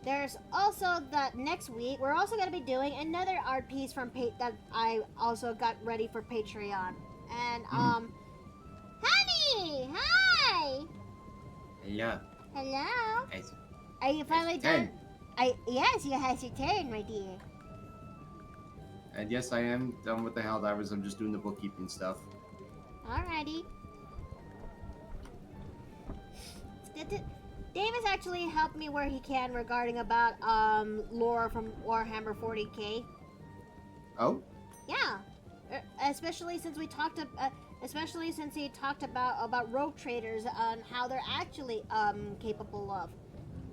There's also that next week we're also gonna be doing another art piece from that I also got ready for Patreon. And honey, hi, Yeah. hello. It's, Are you finally it's 10. done? Yes, you has your turn, my dear. And yes, I am done with the Helldivers. I'm just doing the bookkeeping stuff. Alrighty. Davis actually helped me where he can regarding about lore from Warhammer 40k. Oh? Yeah, especially since we talked especially since he talked about rogue traders and how they're actually capable of.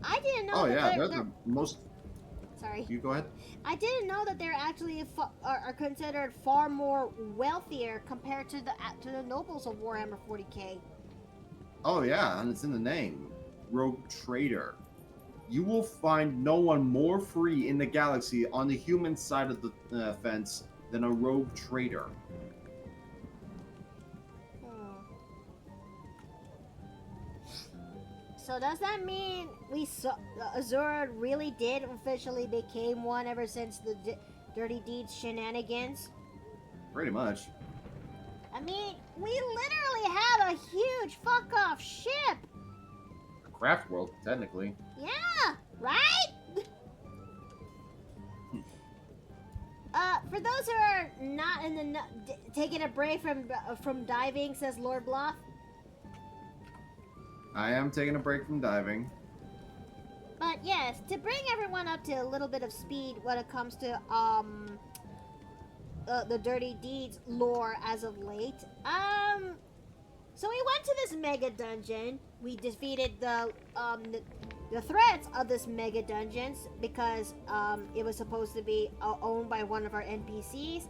I didn't know. Oh, that yeah, they're the most... Sorry. You go ahead. I didn't know that they're actually are considered far more wealthier compared to the nobles of Warhammer 40k. Oh, yeah, and it's in the name. Rogue Trader. You will find no one more free in the galaxy on the human side of the fence than a rogue trader. So does that mean Azura really did officially became one ever since the Dirty Deeds shenanigans? Pretty much. I mean, we literally have a huge fuck-off ship! A craft world, technically. Yeah, right? For those who are not in the taking a break from diving, says Lord Bloth. I am taking a break from diving. But yes, to bring everyone up to a little bit of speed when it comes to the Dirty Deeds lore as of late. So we went to this mega dungeon. We defeated the threats of this mega dungeons because it was supposed to be owned by one of our NPCs.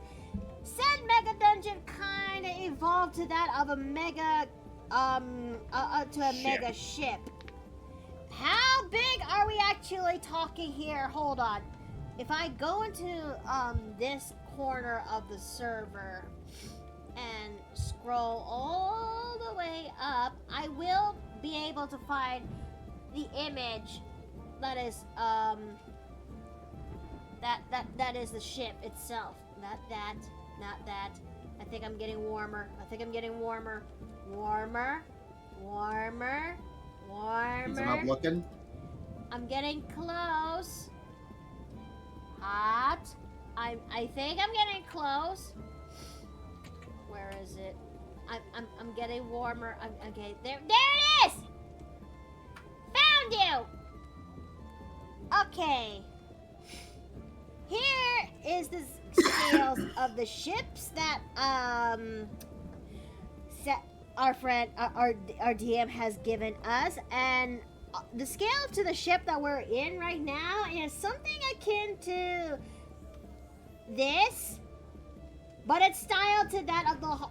Said mega dungeon kind of evolved to that of a mega mega ship. How big are we actually talking here? Hold on. If I go into this corner of the server and scroll all the way up, I will be able to find the image that is that is the ship itself. Not that. I think I'm getting warmer. Warmer. Since I'm not looking. I'm getting close. Hot. I think I'm getting close. Where is it? I'm getting warmer. Okay, there it is! Found you! Okay. Here is the scales of the ships that our friend our DM has given us, and the scale to the ship that we're in right now is something akin to this, but it's styled to that of the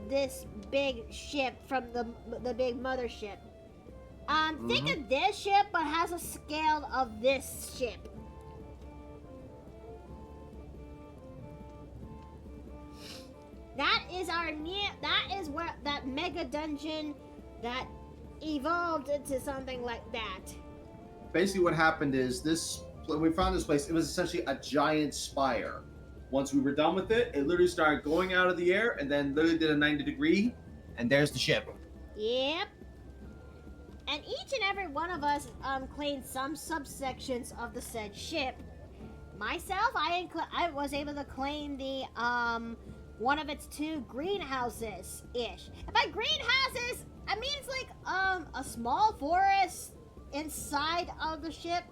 this big ship from the big mothership. Think of this ship, but has a scale of this ship. That is where that mega dungeon that evolved into something like that. Basically what happened is when we found this place, it was essentially a giant spire. Once we were done with it, it literally started going out of the air and then literally did a 90-degree, and there's the ship. Yep. And each and every one of us claimed some subsections of the said ship. Myself, I was able to claim the one of its 2 greenhouses-ish. And by greenhouses, I mean it's like a small forest inside of the ship.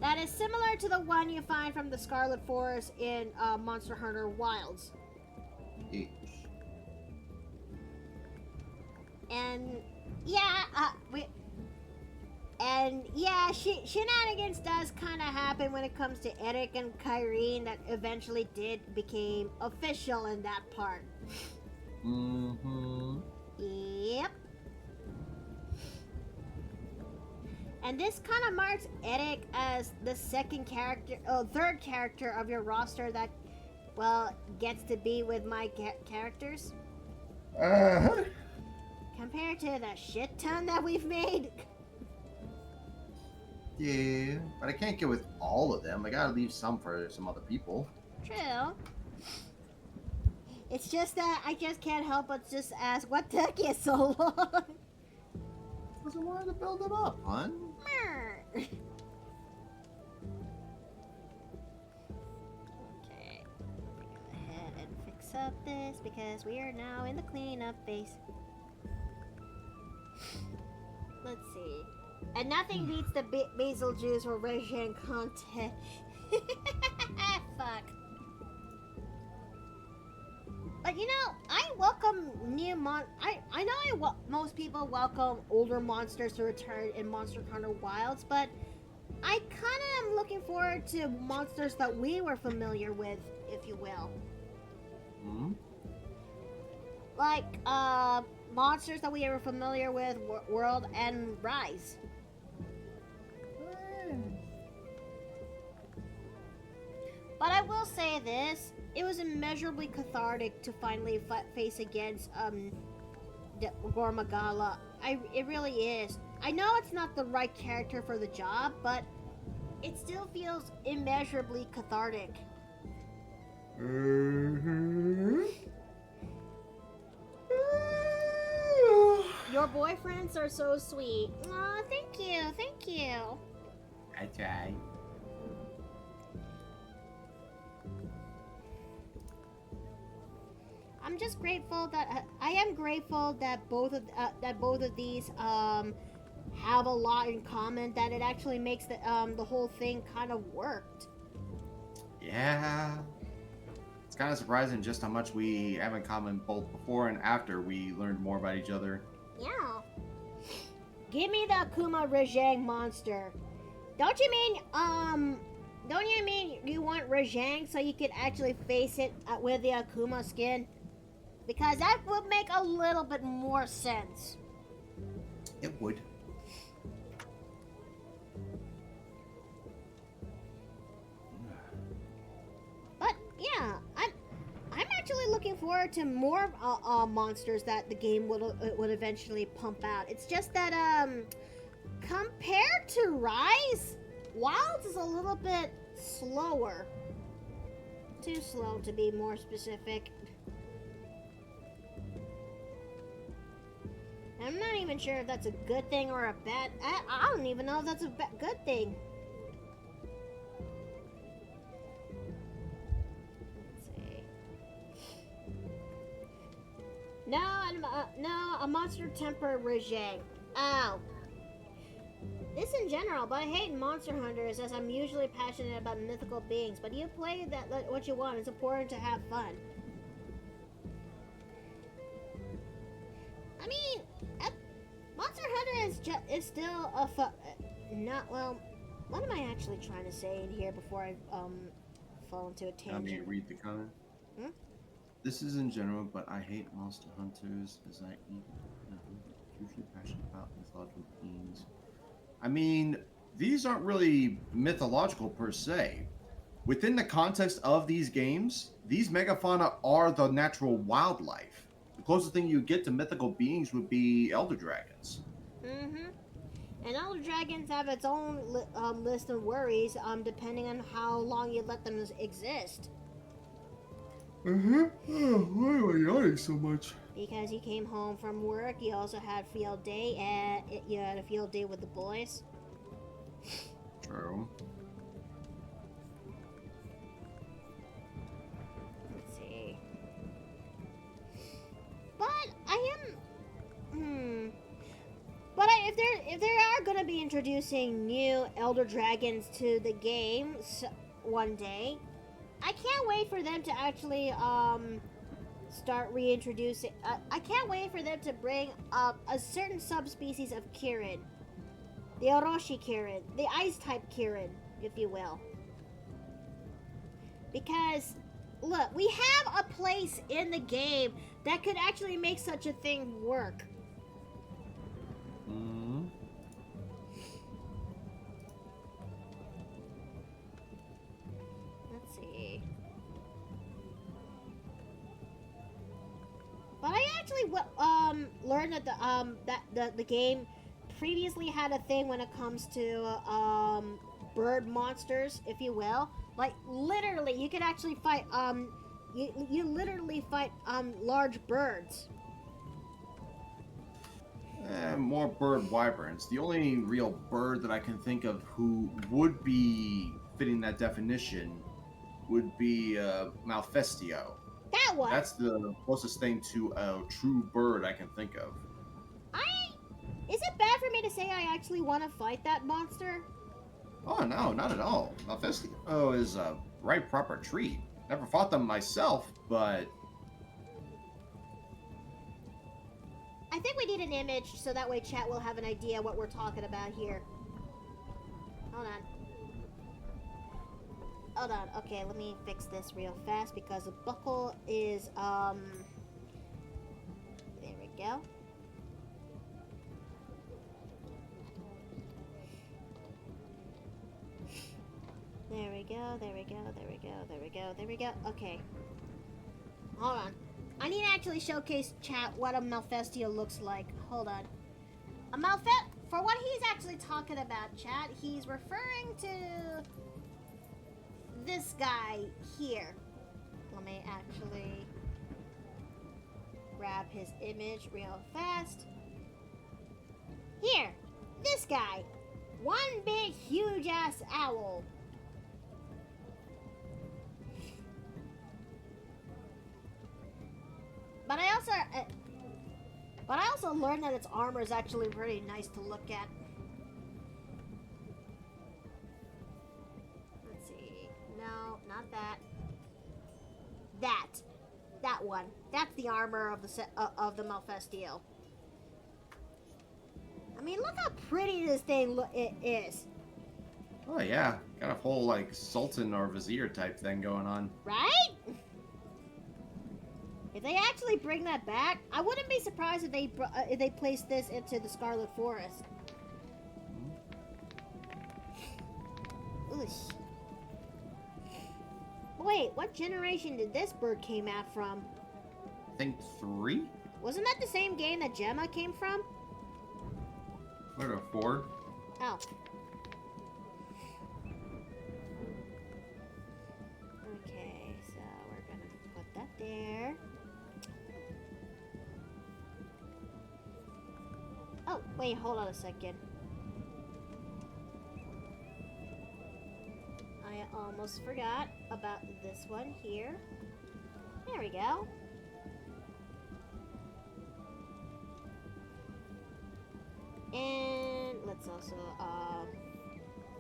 That is similar to the one you find from the Scarlet Forest in Monster Hunter Wilds. And shenanigans does kind of happen when it comes to Eric and Kyrene that eventually became official in that part. Yep. And this kind of marks Eric as the third character of your roster that, well, gets to be with my characters. Compared to the shit ton that we've made. Yeah, but I can't get with all of them. I gotta leave some for some other people. True. It's just that I just can't help but just ask, what took you so long? Because I wanted to build it up, hon. Okay, go ahead and fix up this because we are now in the cleanup phase. Let's see. And nothing beats the basil juice or Regine content. Fuck. But you know, I welcome new I know most people welcome older monsters to return in Monster Hunter Wilds, but I kind of am looking forward to monsters that we were familiar with, if you will. Hmm? Like, monsters that we were familiar with, World and Rise. But I will say this, it was immeasurably cathartic to finally face against, Gormagala. It really is. I know it's not the right character for the job, but it still feels immeasurably cathartic. Your boyfriends are so sweet. Aw, thank you, thank you. I try. I'm just grateful that I am grateful that both of these have a lot in common. That it actually makes the whole thing kind of worked. Yeah. It's kind of surprising just how much we have in common both before and after we learned more about each other. Yeah. Give me the Akuma Rajang monster. Don't you mean you want Rajang so you can actually face it with the Akuma skin? Because that would make a little bit more sense. It would. But yeah, I'm actually looking forward to more monsters that the game would eventually pump out. It's just that compared to Rise, Wilds is a little bit slower. Too slow to be more specific. I'm not even sure if that's a good thing or a bad. I don't even know if that's a good thing. Let's see. No, a monster temper Rajang. Ow. This in general, but I hate Monster Hunters as I'm usually passionate about mythical beings. But you play that what you want. It's important to have fun. I mean, Monster Hunter is still a not well. What am I actually trying to say in here before I fall into a tangent? Let me read the comment. Hmm? This is in general, but I hate Monster Hunters as I usually passionate about mythological beings. I mean, these aren't really mythological per se. Within the context of these games, these megafauna are the natural wildlife. The closest thing you get to mythical beings would be elder dragons. Mm-hmm. And elder dragons have its own list of worries, depending on how long you let them exist. Mm-hmm. Oh, why am I yawning so much? Because you came home from work, you also had field day, and you had a field day with the boys. True. Let's see. But if they are gonna be introducing new elder dragons to the game one day, I can't wait for them to actually start reintroducing. I can't wait for them to bring up a certain subspecies of Kirin, the Orochi Kirin, the Ice type Kirin, if you will. Because look, we have a place in the game that could actually make such a thing work. Mm-hmm. Let's see. But I actually learned that the game previously had a thing when it comes to bird monsters, if you will. Like literally, you could actually fight you literally fight large birds. More bird wyverns. The only real bird that I can think of who would be fitting that definition would be Malfestio. That one. That's the closest thing to a true bird I can think of. Is it bad for me to say I actually want to fight that monster? Oh no, not at all. Malfestio is a right proper treat. Never fought them myself, but I think we need an image so that way chat will have an idea what we're talking about here. Hold on. Hold on. Okay, let me fix this real fast because the buckle is there we go. There we go, there we go, there we go, there we go, there we go. Okay. Hold on. I need to actually showcase chat what a Malfestio looks like. Hold on. For what he's actually talking about, chat, he's referring to this guy here. Let me actually grab his image real fast. Here, this guy. One big, huge ass owl. But I also learned that its armor is actually pretty nice to look at. Let's see. No, not that. That one. That's the armor of the Malfestio. I mean, look how pretty this thing is. oh yeah, got a whole like sultan or vizier type thing going on. Right? If they actually bring that back, I wouldn't be surprised if they place this into the Scarlet Forest. Oosh. Wait, what generation did this bird came out from? I think 3? Wasn't that the same game that Gemma came from? What are 4? Oh. Okay, so we're gonna put that there. Oh, wait, hold on a second. I almost forgot about this one here. There we go. And let's also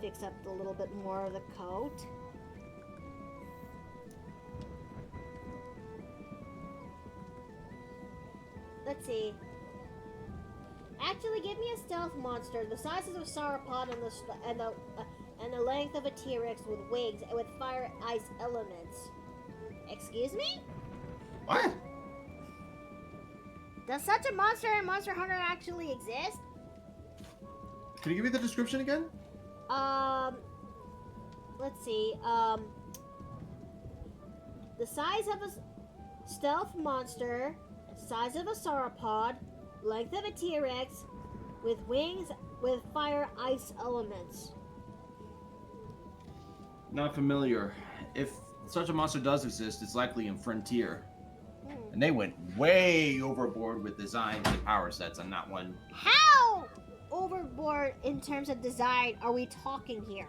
fix up a little bit more of the coat. Let's see. Actually, give me a stealth monster the size of a sauropod and the length of a T-Rex with wings and with fire ice elements. Excuse me? What? Does such a monster in Monster Hunter actually exist? Can you give me the description again? Let's see. The size of a stealth monster, size of a sauropod, length of a T-Rex, with wings with fire ice elements. Not familiar. If such a monster does exist, it's likely in Frontier. And they went way overboard with designs and power sets on that one. How overboard in terms of design are we talking here?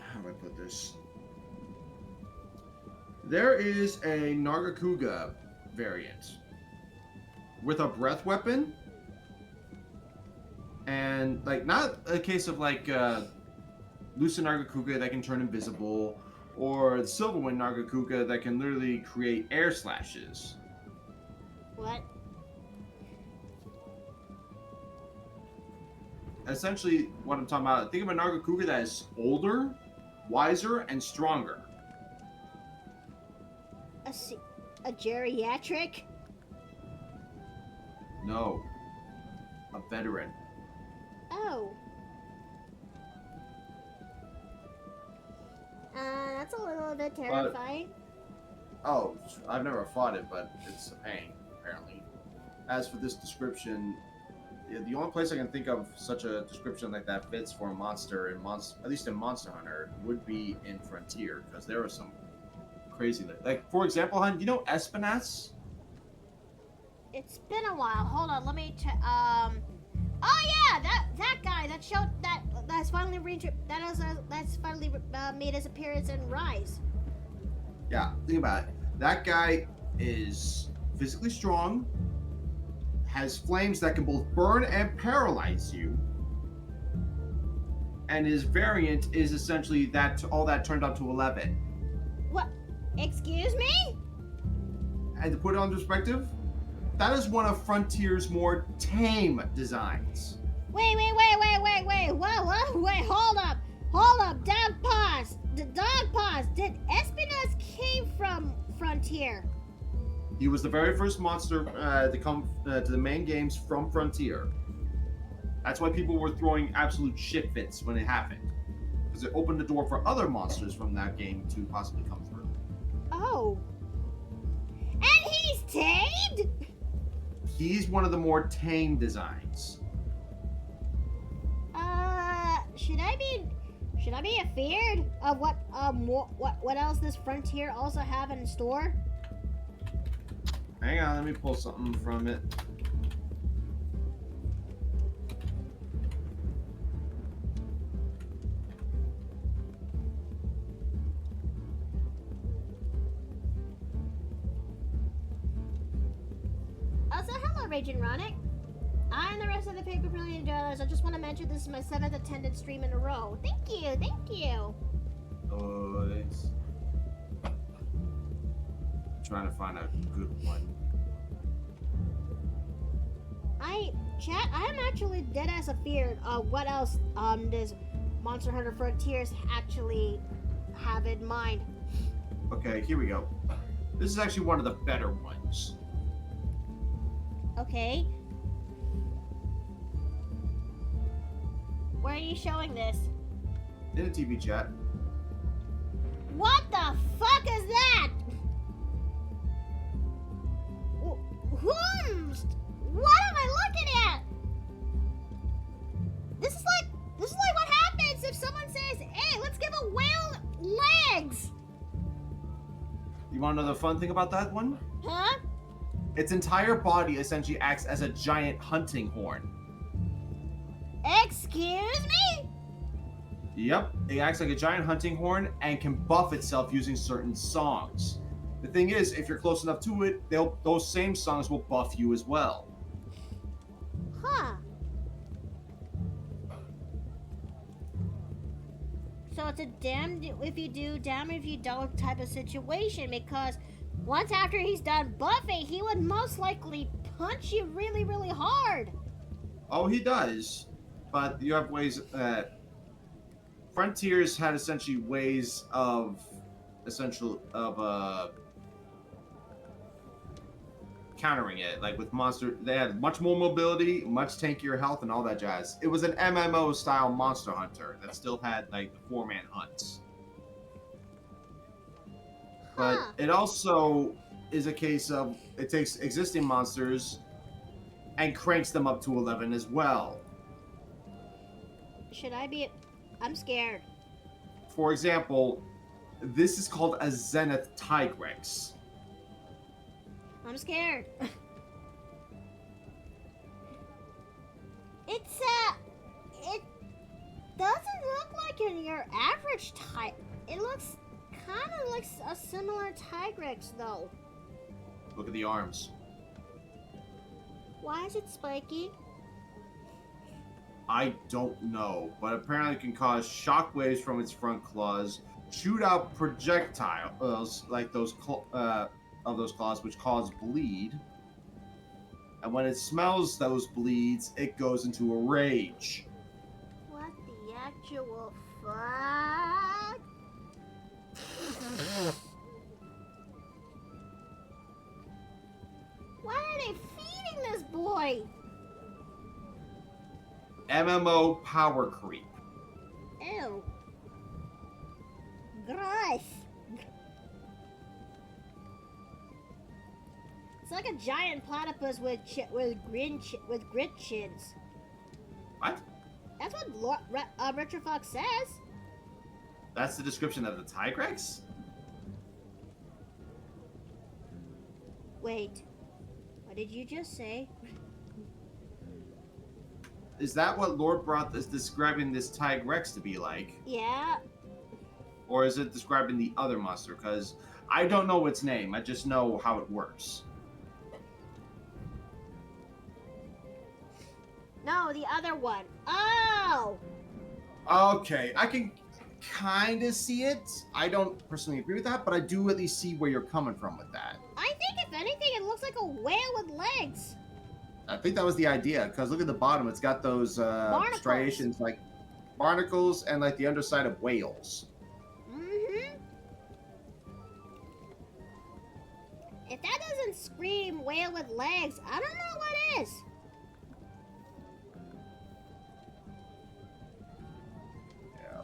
How do I put this? There is a Nargacuga variant with a breath weapon, and like not a case of like Lucid Nargacuga that can turn invisible, or the Silverwind Nargacuga that can literally create air slashes. What? Essentially, what I'm talking about, think of a Nargacuga that is older, wiser, and stronger. A geriatric? No. A veteran. Oh. That's a little bit terrifying. Oh, I've never fought it, but it's a pain, apparently. as for this description, yeah, the only place I can think of such a description like that fits for a monster in at least in Monster Hunter would be in Frontier, because there are some crazy like for example, hun, you know Espinass? It's been a while. Hold on, let me check. Oh yeah, that guy that showed that's finally that's finally made his appearance in Rise. Yeah, think about it. That guy is physically strong, has flames that can both burn and paralyze you, and his variant is essentially that all that turned up to 11. What? Excuse me? And to put it on perspective, that is one of Frontier's more tame designs. Wait. Wait, hold up. Dog pause. The dog pause. Did Espina's came from Frontier? He was the very first monster to come to the main games from Frontier. That's why people were throwing absolute shit fits when it happened, because it opened the door for other monsters from that game to possibly come through. Oh. And he's tamed? He's one of the more tame designs. Should I be afeared of what else this Frontier also have in store? Hang on, let me pull something from it. Also, hello, Raging Ronic. I and the rest of the Paper Brilliant Dwellers, I just want to mention this is my 7th attended stream in a row. Thank you. Oh, it's... I'm trying to find a good one. I'm actually dead as afeared of what else does Monster Hunter Frontiers actually have in mind. Okay, here we go. This is actually one of the better ones. Okay. Where are you showing this? In a TV chat. What the fuck is that? Whomst? What am I looking at? This is like what happens if someone says, "Hey, let's give a whale legs." You want to know the fun thing about that one? Huh? Its entire body essentially acts as a giant hunting horn. Excuse me? Yep, it acts like a giant hunting horn and can buff itself using certain songs. The thing is, if you're close enough to it, those same songs will buff you as well. Huh. So it's a damn if you do, damn if you don't type of situation, because once after he's done buffing, he would most likely punch you really, really hard. Oh, he does. But you have ways Frontiers had essentially ways of countering it. Like with Monster, they had much more mobility, much tankier health, and all that jazz. It was an MMO style Monster Hunter that still had like the 4-man hunts. But it also is a case of it takes existing monsters and cranks them up to 11 as well. Should I be? I'm scared. For example, this is called a Zenith Tigrex. I'm scared. It doesn't look like your average type. It looks kind of like a similar Tigrex though. Look at the arms. Why is it spiky? I don't know, but apparently it can cause shockwaves from its front claws, shoot out projectiles like those claws, which cause bleed. And when it smells those bleeds, it goes into a rage. What the actual fuck? Why are they feeding this boy? MMO power creep. Ew. Gross. It's like a giant platypus with grid chins. What? That's what Retrofox says. That's the description of the Tigrex? Wait, what did you just say? Is that what Lord Broth is describing this Tigrex to be like? Yeah. Or is it describing the other monster? Because I don't know its name. I just know how it works. No, the other one. Oh! Okay, I can kind of see it. I don't personally agree with that, but I do at least see where you're coming from with that. I think if anything, it looks like a whale with legs. I think that was the idea, because look at the bottom. It's got those striations like barnacles and like the underside of whales. Mm-hmm. If that doesn't scream whale with legs, I don't know what is. Yeah.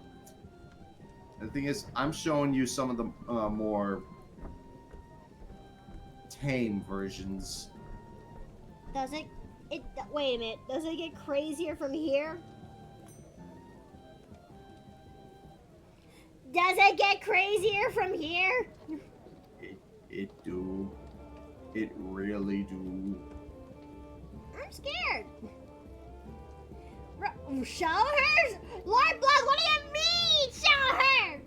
The thing is, I'm showing you some of the more tame versions. Does it? Wait a minute. Does it get crazier from here? Does it get crazier from here? It do. It really do. I'm scared. Show her? Lord Blood, what do you mean? Show her?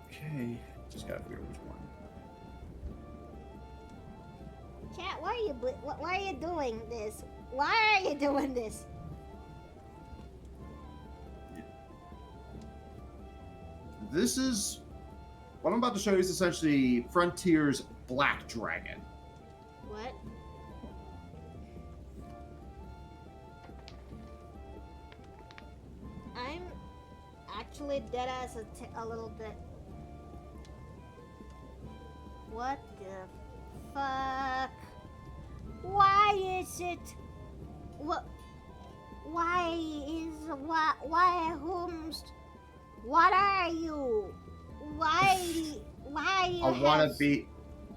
Okay. Just gotta figure out which one. Chat, why are you doing this? Why are you doing this? This is what I'm about to show you is essentially Frontier's Black Dragon. What? I'm actually dead ass a little bit. What the fuck? Why is it? What? Why whomst? What are you? Why you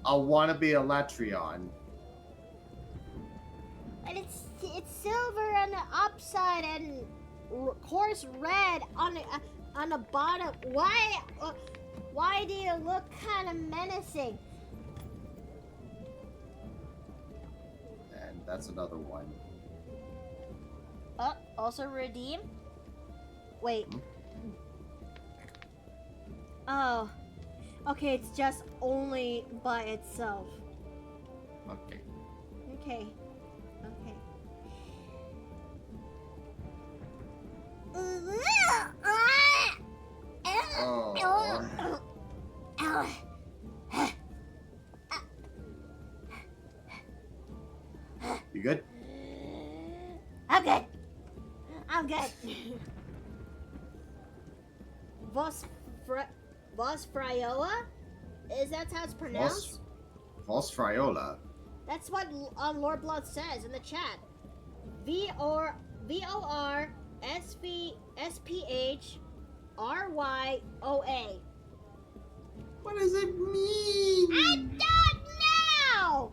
I wanna be a Latreon. And it's silver on the upside and coarse red on the bottom. Why do you look kind of menacing? And that's another one. Also redeem? Wait. Oh. Okay, it's just only by itself. Okay. Okay. Okay. You good? I'm good. I'm good. Vosfriola? Is that how it's pronounced? Vosfriola. That's what Lord Blood says in the chat. VORSPHRYOA. What does it mean? I don't know!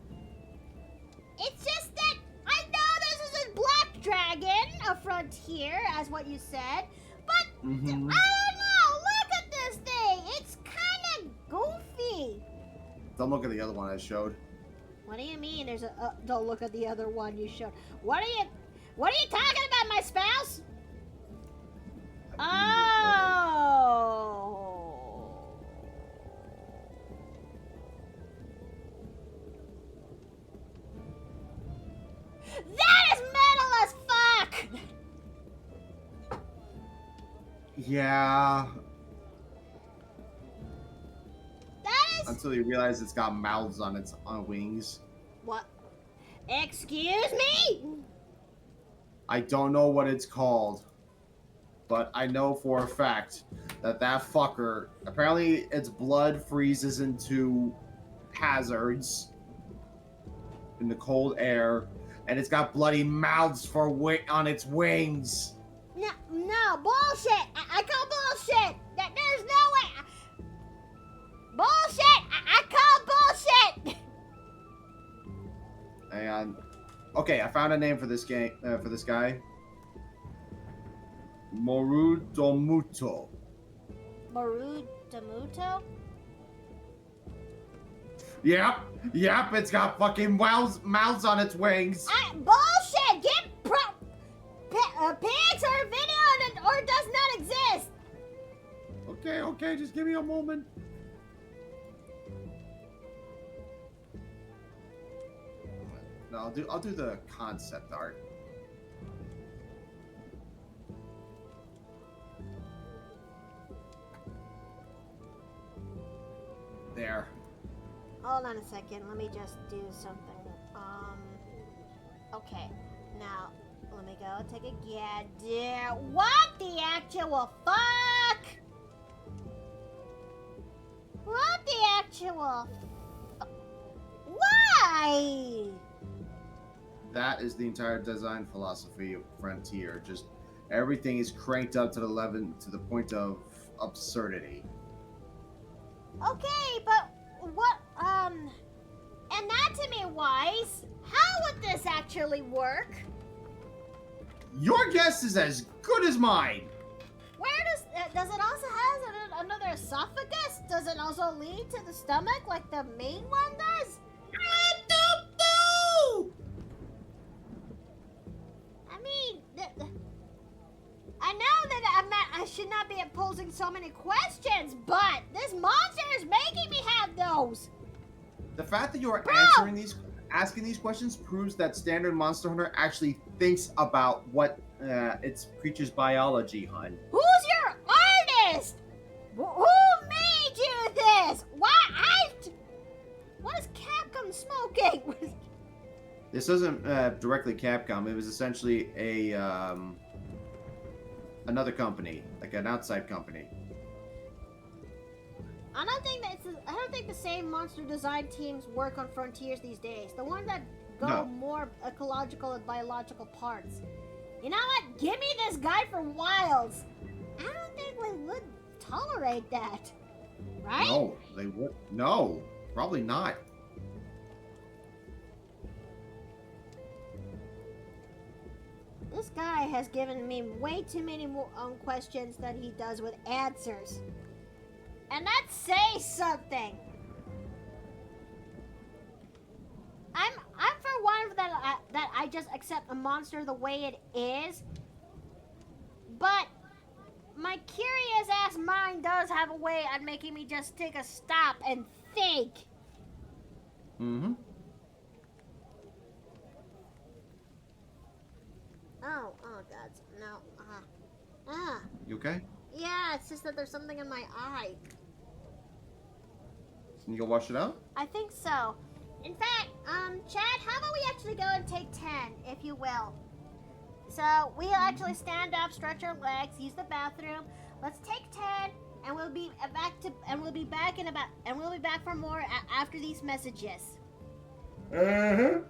It's just that I know this is a black dragon, a frontier, as what you said, but I don't know! Look at this thing! It's kind of goofy! Don't look at the other one I showed. What do you mean there's a, don't look at the other one you showed? What are you talking about, my spouse? Oh! That is metal as fuck! Yeah. That is... Until you realize it's got mouths on its wings. What? Excuse me? I don't know what it's called, but I know for a fact that fucker, apparently its blood freezes into hazards in the cold air, and it's got bloody mouths on its wings. No, bullshit! I call bullshit! There's no way! Bullshit! I call bullshit! And okay, I found a name for this game. For this guy. Morudomuto. Marudamuto? Yep, it's got fucking mouths on its wings. Bullshit! Pics or a video or it does not exist! Okay, just give me a moment. No, I'll do the concept art. There. Hold on a second, let me just do something. Okay, now, let me go take a gander. What the actual fuck? What the actual Why? That is the entire design philosophy of Frontier. Just everything is cranked up to the point of absurdity. Okay, but what, anatomy-wise, how would this actually work? Your guess is as good as mine. Where does it also have another esophagus? Does it also lead to the stomach like the main one does? I don't know. I mean, I know that I should not be posing so many questions, but this monster is making me have those. The fact that you are Bro! asking these questions proves that standard Monster Hunter actually thinks about what its creature's biology, hun. Who's your artist? Who made you this? What is Capcom smoking? This isn't directly Capcom. It was essentially another company, like an outside company. I don't think the same monster design teams work on Frontiers these days. The ones that go No. more ecological and biological parts. You know what? Give me this guy for Wilds. I don't think we would tolerate that. Right? No, they would. No, probably not. This guy has given me way too many more questions than he does with answers. And that says something. I'm for one that I just accept a monster the way it is. But my curious ass mind does have a way of making me just take a stop and think. Mm-hmm. Oh God, no. You okay? Yeah, it's just that there's something in my eye. Can you go wash it out? I think so. In fact, Chad, how about we actually go and take 10, if you will? So we'll actually stand up, stretch our legs, use the bathroom. Let's take 10, and we'll be back for more after these messages. Uh-huh.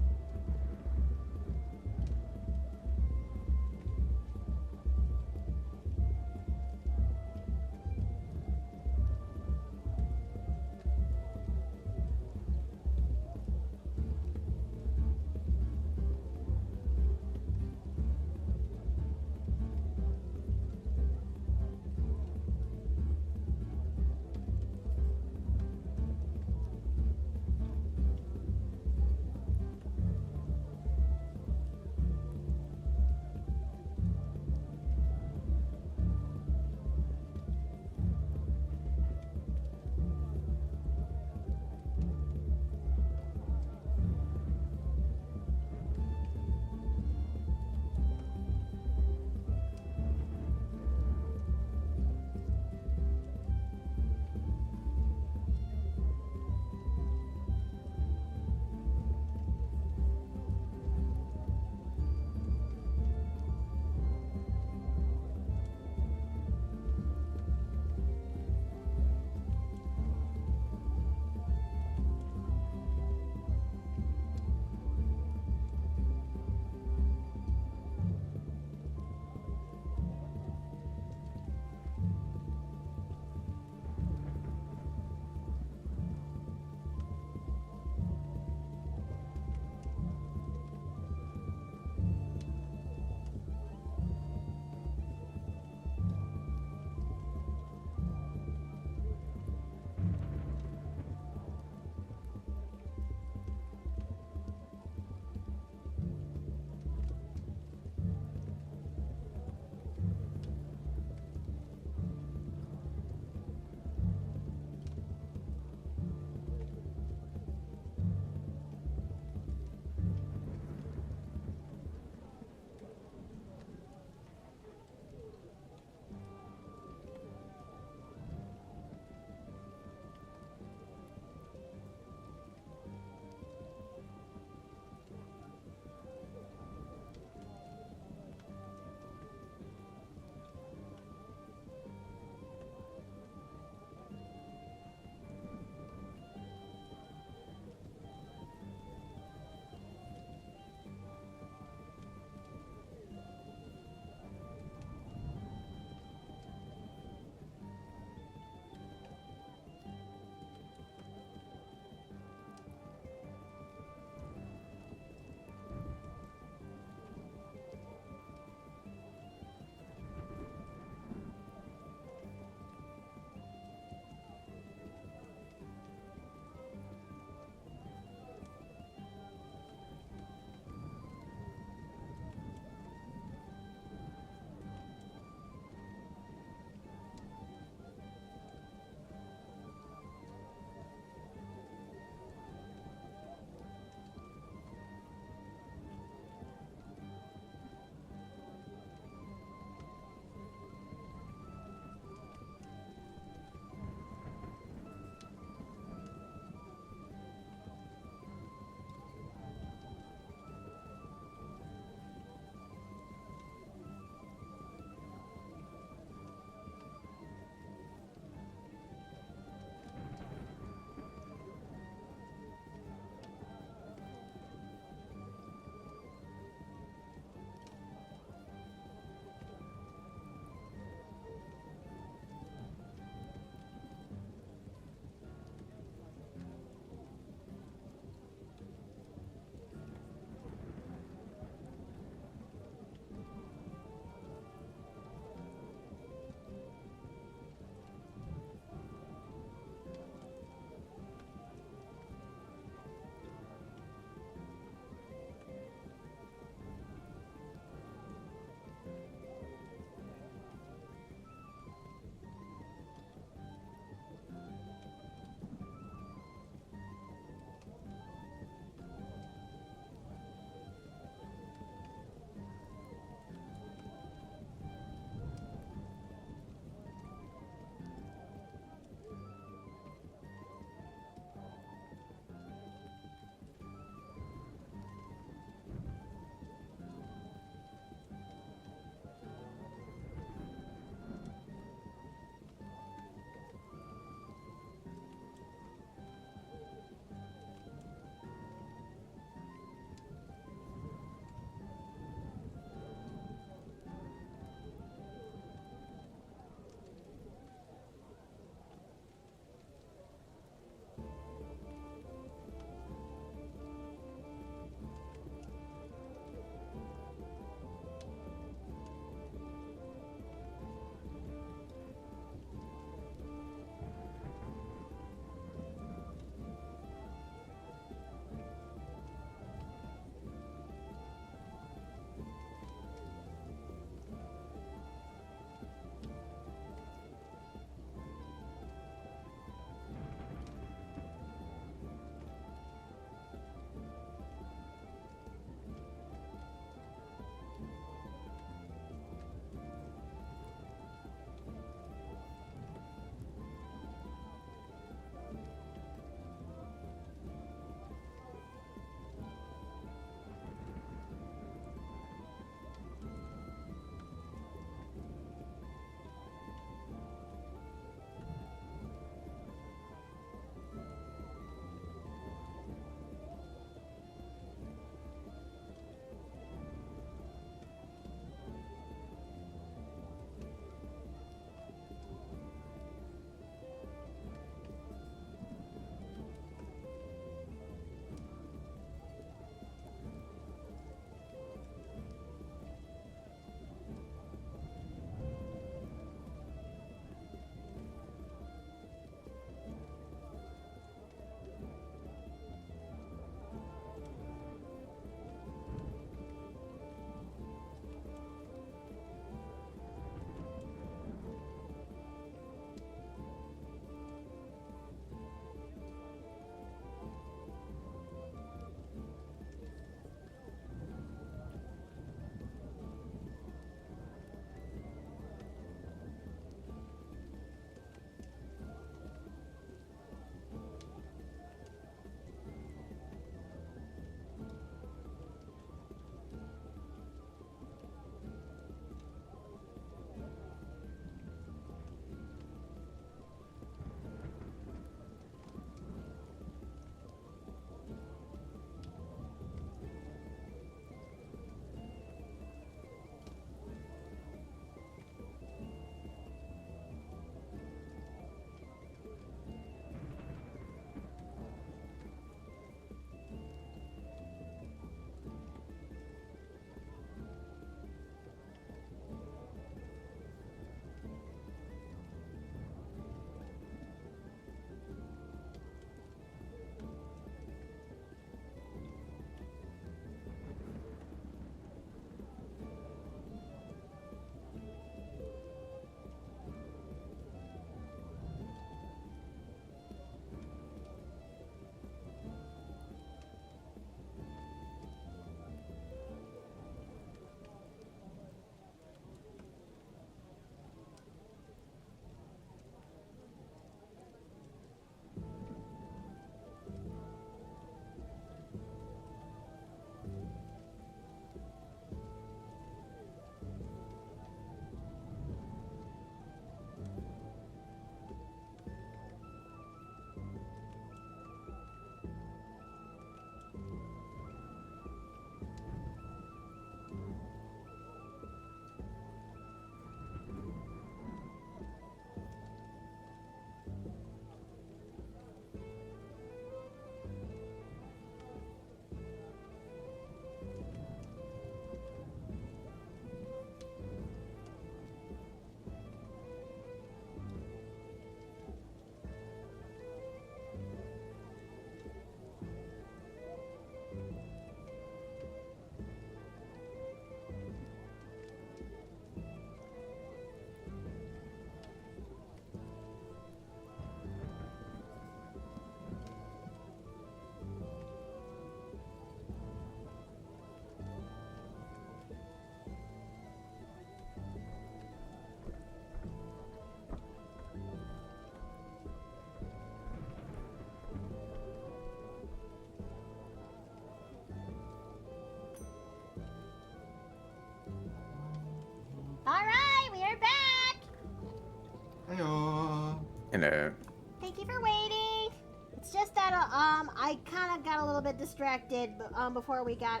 Thank you for waiting. It's just that I kind of got a little bit distracted before we got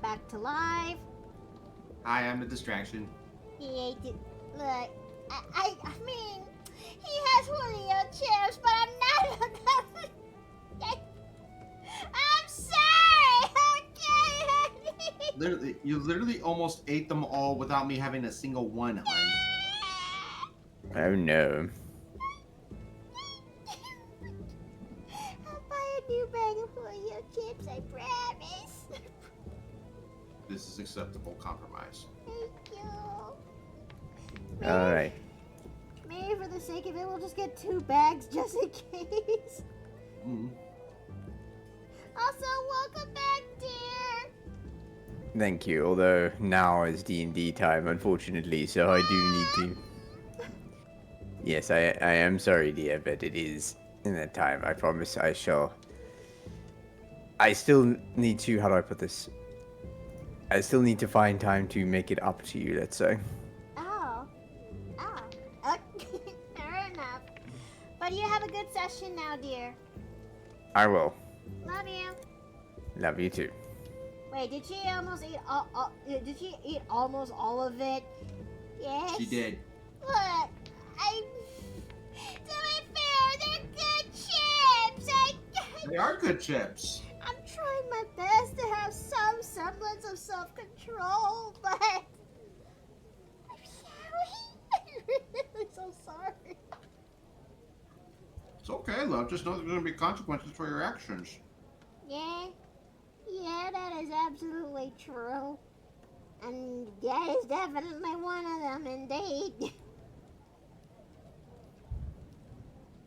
back to live. I am a distraction. Look, I mean, he has Julio chips, but I'm not. I'm sorry. Okay. You literally almost ate them all without me having a single one, hon. Oh no. I'll buy a new bag of Julio chips, I promise. This is acceptable compromise. Thank you. Alright. Maybe for the sake of it, we'll just get 2 bags just in case. Mm. Also, welcome back, dear. Thank you, although now is D&D time, unfortunately, so I do need to... Yes, I am sorry, dear, but it is in that time. I promise I shall... I still need to... How do I put this? I still need to find time to make it up to you, let's say. Fair enough. But you have a good session now, dear. I will. Love you. Love you too. Wait, did she almost eat did she eat almost all of it? Yes. She did. Look, to be fair, they're good chips. They are good chips. I'm trying my best to have some semblance of self-control, but I'm sorry. I'm really so sorry. It's okay, love. Just know there's going to be consequences for your actions. Yeah, that is absolutely true. And that is definitely one of them, indeed.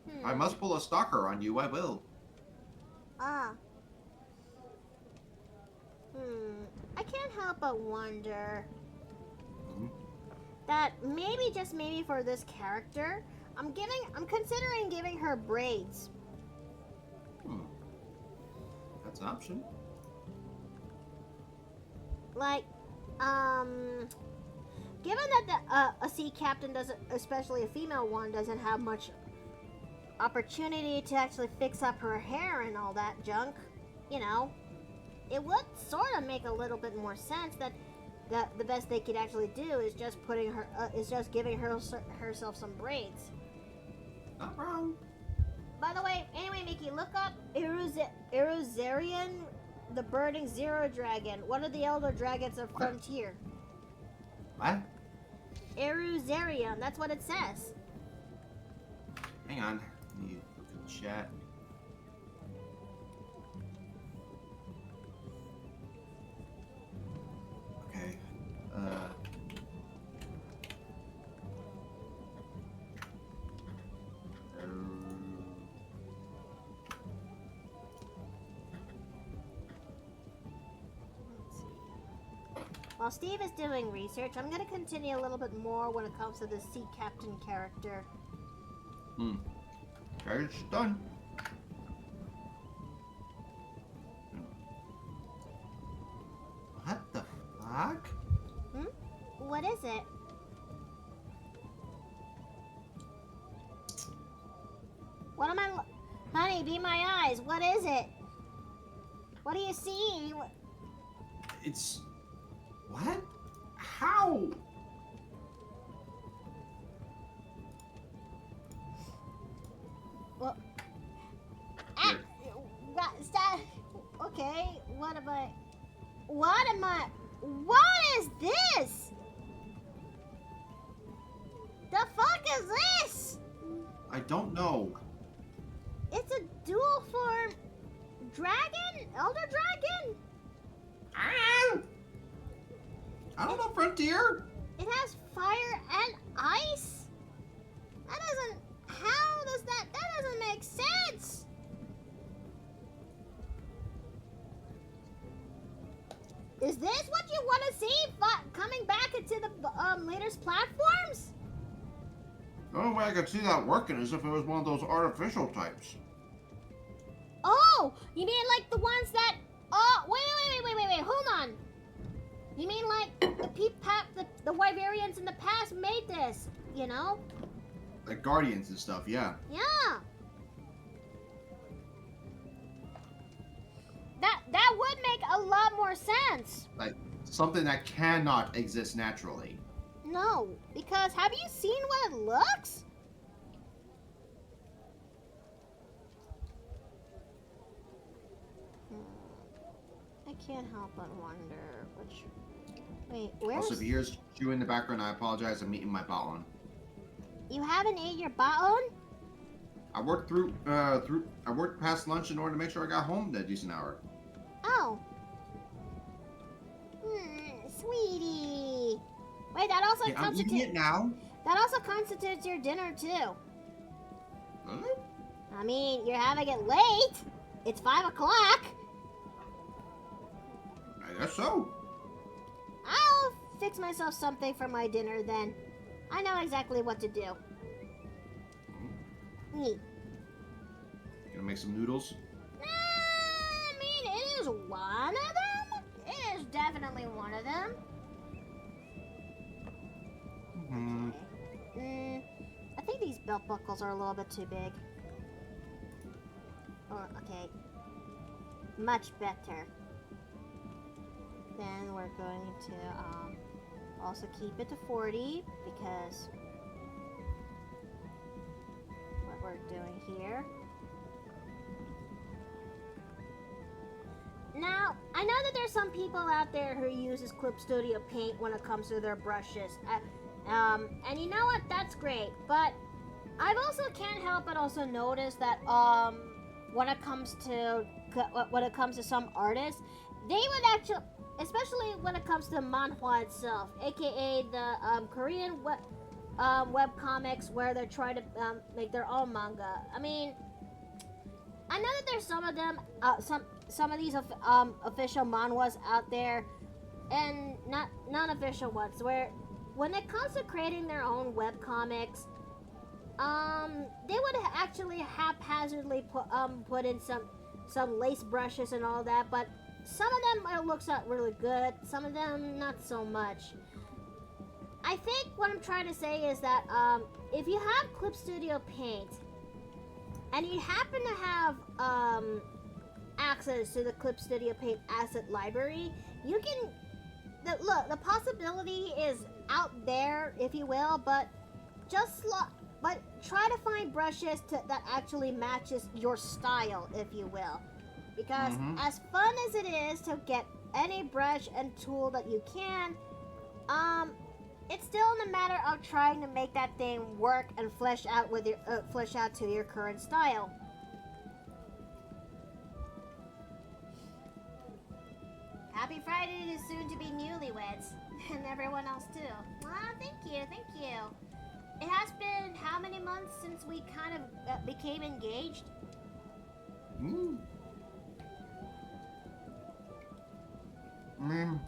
If I must pull a stalker on you, I will. I can't help but wonder Hmm? that maybe, just maybe for this character, I'm considering giving her braids. That's an option. Like, given that a sea captain doesn't, especially a female one, doesn't have much opportunity to actually fix up her hair and all that junk, you know, it would sort of make a little bit more sense that the best they could actually do is just giving herself some braids. Not wrong. By the way, anyway, Mickey, look up Eruzarian, the burning zero dragon. One of the elder dragons of Frontier. What? Eruzarian, that's what it says. Hang on. Let me look at the chat. Okay. While Steve is doing research, I'm going to continue a little bit more when it comes to the sea captain character. Okay, it's done. What the fuck? What is it? What am I... Honey, be my eyes. What is it? What do you see? It's... What? How? Well... Stop. Okay, what am I... What is this? The fuck is this? I don't know. It's a dual form dragon? Elder dragon? Ah! I don't know, Frontier. It has fire and ice? That doesn't... How does that... That doesn't make sense. Is this what you want to see coming back into the latest platforms? The only way I could see that working is if it was one of those artificial types. Oh, you mean like the ones that... Oh, wait, hold on. You mean like the Wyverians in the past made this, you know? Like Guardians and stuff, yeah. Yeah. more sense. Like something that cannot exist naturally. No, because have you seen what it looks? I can't help but wonder which. Wait, where's? Also, if you hear you in the background, I apologize. I'm eating my baon. You haven't ate your baon? I worked I worked past lunch in order to make sure I got home at a decent hour. Oh. Sweetie. Wait, that also I'm eating it now. That also constitutes your dinner too. Really? I mean, you're having it late. It's 5 o'clock. I guess so. I'll fix myself something for my dinner then. I know exactly what to do. Neat. Gonna make some noodles. I mean, it is one of them. It is definitely one of them. Mm-hmm. I think these belt buckles are a little bit too big. Oh, okay. Much better. Then we're going to also keep it to 40 because what we're doing here. Now, I know that there's some people out there who uses Clip Studio Paint when it comes to their brushes. And you know what? That's great. But I've also can't help but also notice that when it comes to some artists, they would actually, especially when it comes to manhwa itself, aka the Korean web comics where they're trying to make their own manga. I mean, I know that there's some of them, some of these official manhwas out there, and not non-official ones, where when it comes to creating their own web comics, they would actually haphazardly put in some lace brushes and all that, but some of them it looks really good, some of them not so much. I think what I'm trying to say is that if you have Clip Studio Paint and you happen to have access to the Clip Studio Paint asset library, you can look. The possibility is out there, if you will, but try to find brushes that actually matches your style, if you will, because as fun as it is to get any brush and tool that you can, it's still in the matter of trying to make that thing work and flesh out to your current style. Happy Friday to soon-to-be newlyweds, and everyone else too. Thank you. It has been how many months since we kind of became engaged? I mean,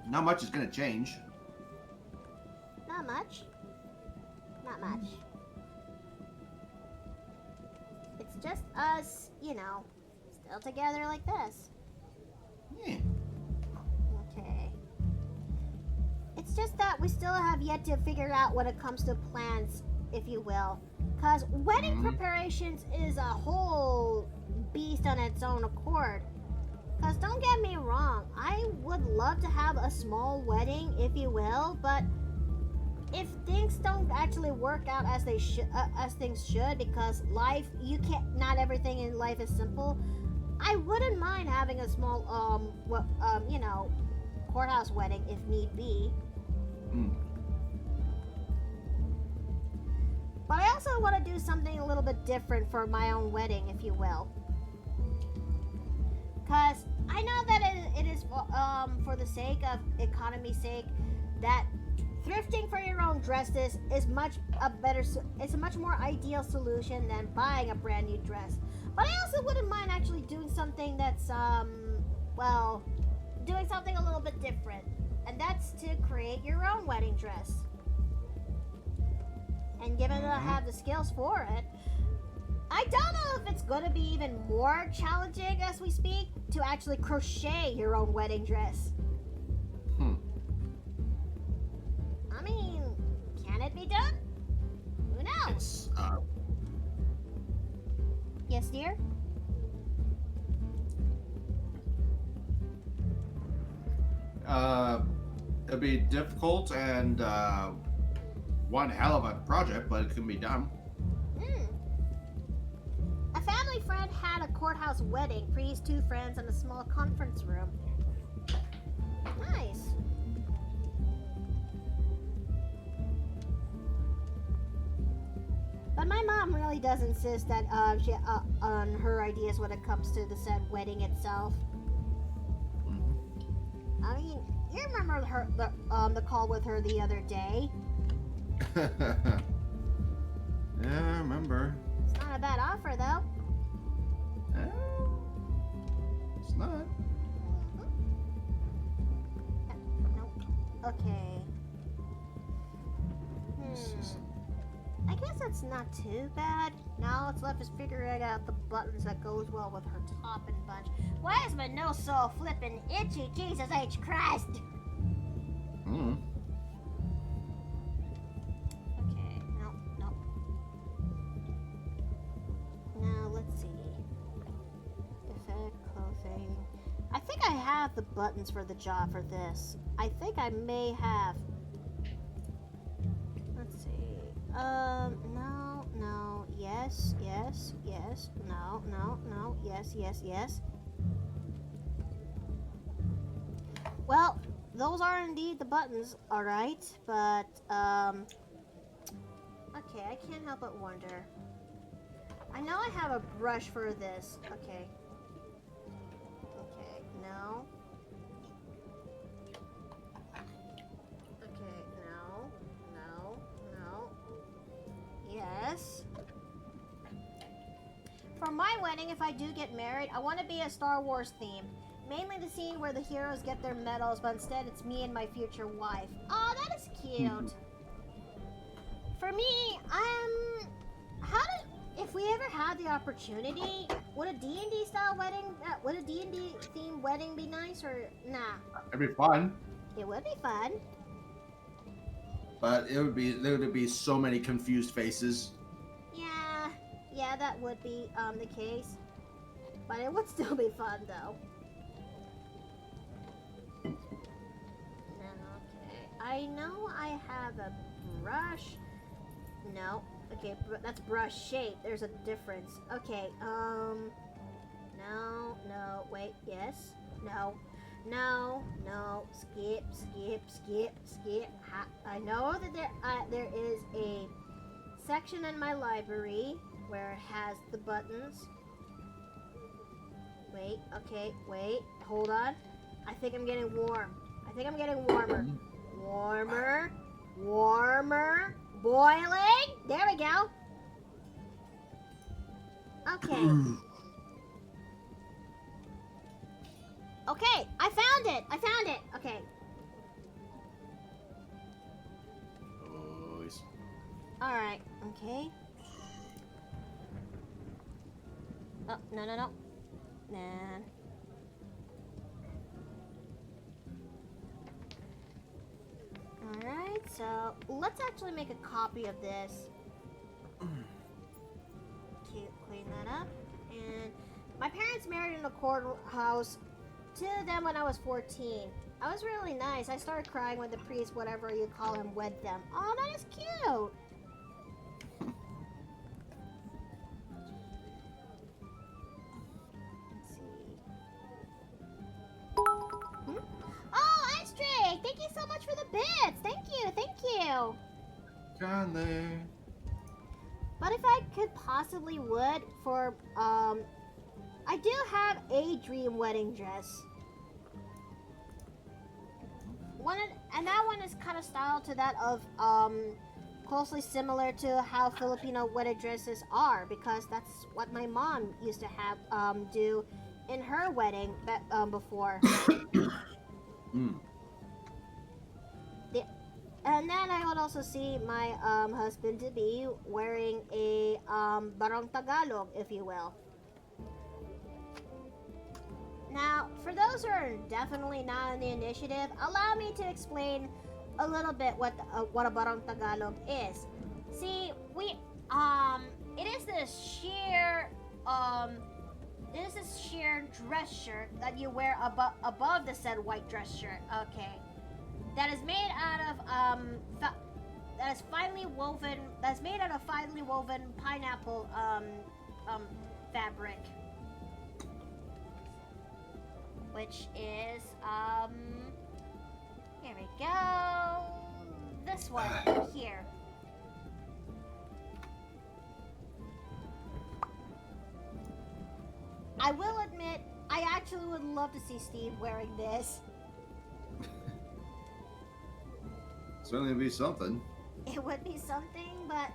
not much is gonna change. Not much. It's just us, still together like this. Yeah. Okay. It's just that we still have yet to figure out when it comes to plans, if you will. Because wedding preparations is a whole beast on its own accord. Because don't get me wrong, I would love to have a small wedding, if you will, but if things don't actually work out as they should, as things should, because not everything in life is simple, I wouldn't mind having a small, courthouse wedding if need be. But I also want to do something a little bit different for my own wedding, if you will. Because I know that it is for the sake of economy's sake that thrifting for your own dresses is it's a much more ideal solution than buying a brand new dress. But I also wouldn't mind actually doing something that's doing something a little bit different, and that's to create your own wedding dress. And given that I have the skills for it, I don't know if it's going to be even more challenging as we speak to actually crochet your own wedding dress. I mean, can it be done? Who knows? Yes, dear? It'll be difficult and one hell of a project, but it can be done. A family friend had a courthouse wedding, priest, 2 friends, and a small conference room. Nice. But my mom really does insist that she on her ideas when it comes to the said wedding itself. I mean, you remember the call with her the other day? Yeah, I remember. It's not a bad offer though. It's not. Nope. Okay. I guess that's not too bad. Now what's left is figuring out the buttons that goes well with her top and bunch. Why is my nose so flippin' itchy? Jesus H. Christ! Okay, nope. Now let's see. Effect, clothing. I think I have the buttons for the job for this. I think I may have. Let's see. No, yes, no, yes. Well, those are indeed the buttons, alright, but, okay, I can't help but wonder. I know I have a brush for this. Okay, no. Okay, no. Yes. For my wedding, if I do get married, I want to be a Star Wars theme. Mainly the scene where the heroes get their medals, but instead it's me and my future wife. Oh, that is cute. For me, if we ever had the opportunity, would a D&D style wedding, would a D&D themed wedding be nice or nah? It'd be fun. It would be fun. But there would be so many confused faces. Yeah, that would be the case. But it would still be fun though. Okay, I know I have a brush. No, okay, that's brush shape. There's a difference. Okay, no, wait, yes, no, skip. I know that there is a section in my library where it has the buttons. Wait, okay, hold on. I think I'm getting warm. Warmer, boiling. There we go. Okay. Okay, I found it. Okay. Alright, okay. Oh, no. Nah. Alright, so let's actually make a copy of this. Clean that up. And my parents married in a courthouse to them when I was 14. I was really nice. I started crying when the priest, whatever you call him, wed them. Oh, that is cute. Let's see. Oh, Astrid! Thank you so much for the bits. Thank you. John there. But if I could possibly for I do have a dream wedding dress. And that one is kind of styled to that of closely similar to how Filipino wedding dresses are, because that's what my mom used to have do in her wedding before. And then I would also see my husband to be wearing a barong Tagalog, if you will. Now, for those who are definitely not in the initiative, allow me to explain a little bit what a barong Tagalog is. See, it is this sheer This is sheer dress shirt that you wear above the said white dress shirt. Okay. That is made out of that is finely woven. That's made out of finely woven pineapple fabric, which is here we go. This one here. I will admit, I actually would love to see Steve wearing this. Certainly be something. It would be something, but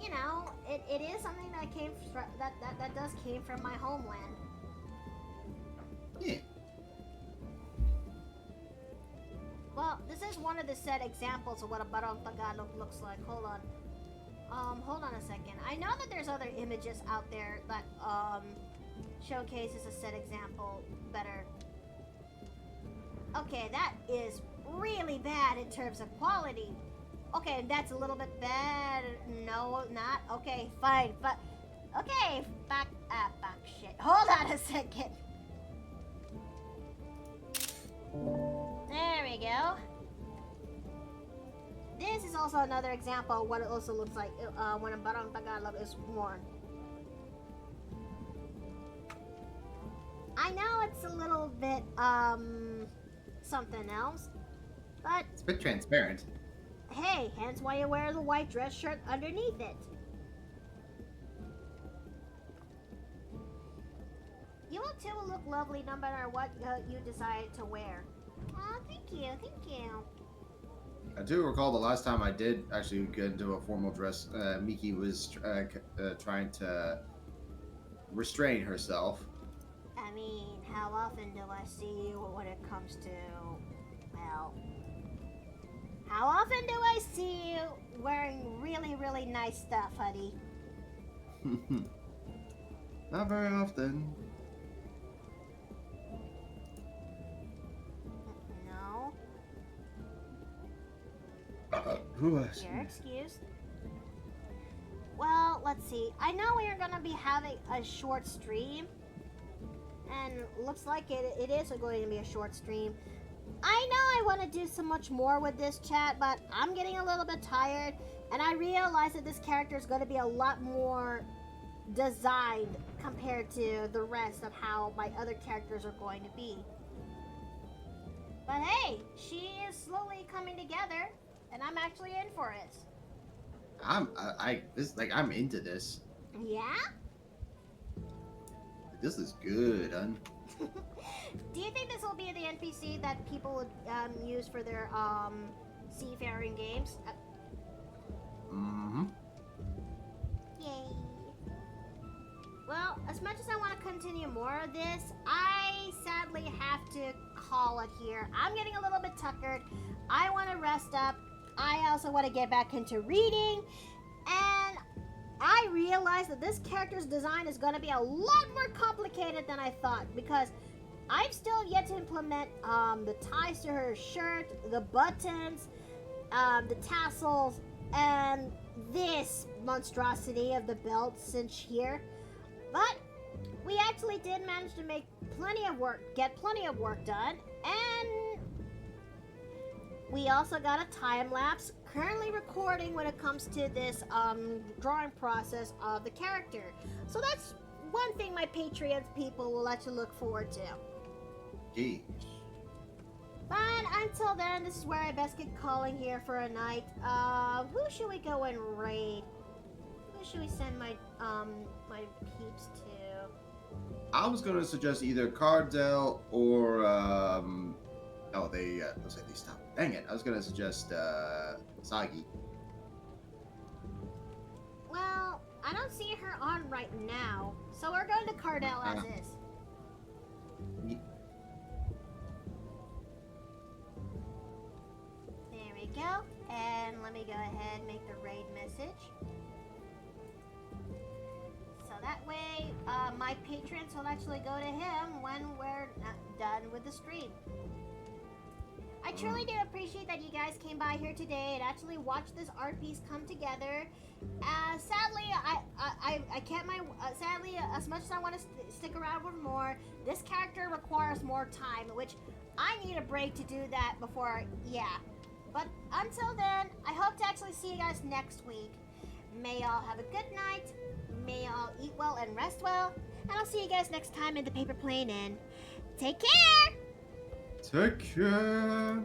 you know, it is something that came from that does came from my homeland. Yeah. Well, this is one of the set examples of what a Barong Tagalog looks like. Hold on a second. I know that there's other images out there that showcases a set example better. Okay, that is really bad in terms of quality. Okay, that's a little bit bad. No, not. Okay, fine. But, okay, back shit. Hold on a second. There we go. This is also another example of what it also looks like when a Barong Tagalog is worn. I know it's a little bit, something else, but It's a bit transparent. hey, hence why you wear the white dress shirt underneath it. You will too look lovely no matter what you decide to wear. Oh, thank you. I do recall the last time I did actually get into a formal dress, Miki was trying to restrain herself. I mean, how often do I see you when it comes to, well, how often do I see you wearing really, really nice stuff, honey? Not very often. No, You're you're excused. Well, let's see. I know we are going to be having a short stream. And looks like it is going to be a short stream. I know I want to do so much more with this chat, but I'm getting a little bit tired. And I realize that this character is going to be a lot more designed compared to the rest of how my other characters are going to be. But hey, she is slowly coming together, and I'm actually in for it. I'm into this. Yeah? This is good, hun. Do you think this will be the NPC that people would use for their seafaring games? Mm-hmm. Yay. Well, as much as I want to continue more of this, I sadly have to call it here. I'm getting a little bit tuckered. I want to rest up. I also want to get back into reading. And I realized that this character's design is going to be a lot more complicated than I thought, because I've still yet to implement the ties to her shirt, the buttons, the tassels, and this monstrosity of the belt cinch here. But we actually did manage to make get plenty of work done, and we also got a time lapse currently recording when it comes to this drawing process of the character. So that's one thing my Patreon people will actually look forward to. Gee. But until then, this is where I best get calling here for a night. Who should we go and raid? Who should we send my my peeps to? I was gonna suggest either Cardell or looks like they stopped. Dang it! I was gonna suggest Sagi. Well, I don't see her on right now, so we're going to Cardell as is. There we go. And let me go ahead and make the raid message. So that way, my patrons will actually go to him when we're done with the stream. I truly do appreciate that you guys came by here today and actually watched this art piece come together. Sadly, I can't. Sadly, as much as I want to stick around for more, this character requires more time, which I need a break to do that before. Yeah. But until then, I hope to actually see you guys next week. May y'all have a good night. May y'all eat well and rest well. And I'll see you guys next time in the Paper Plane Inn. Take care! Take care.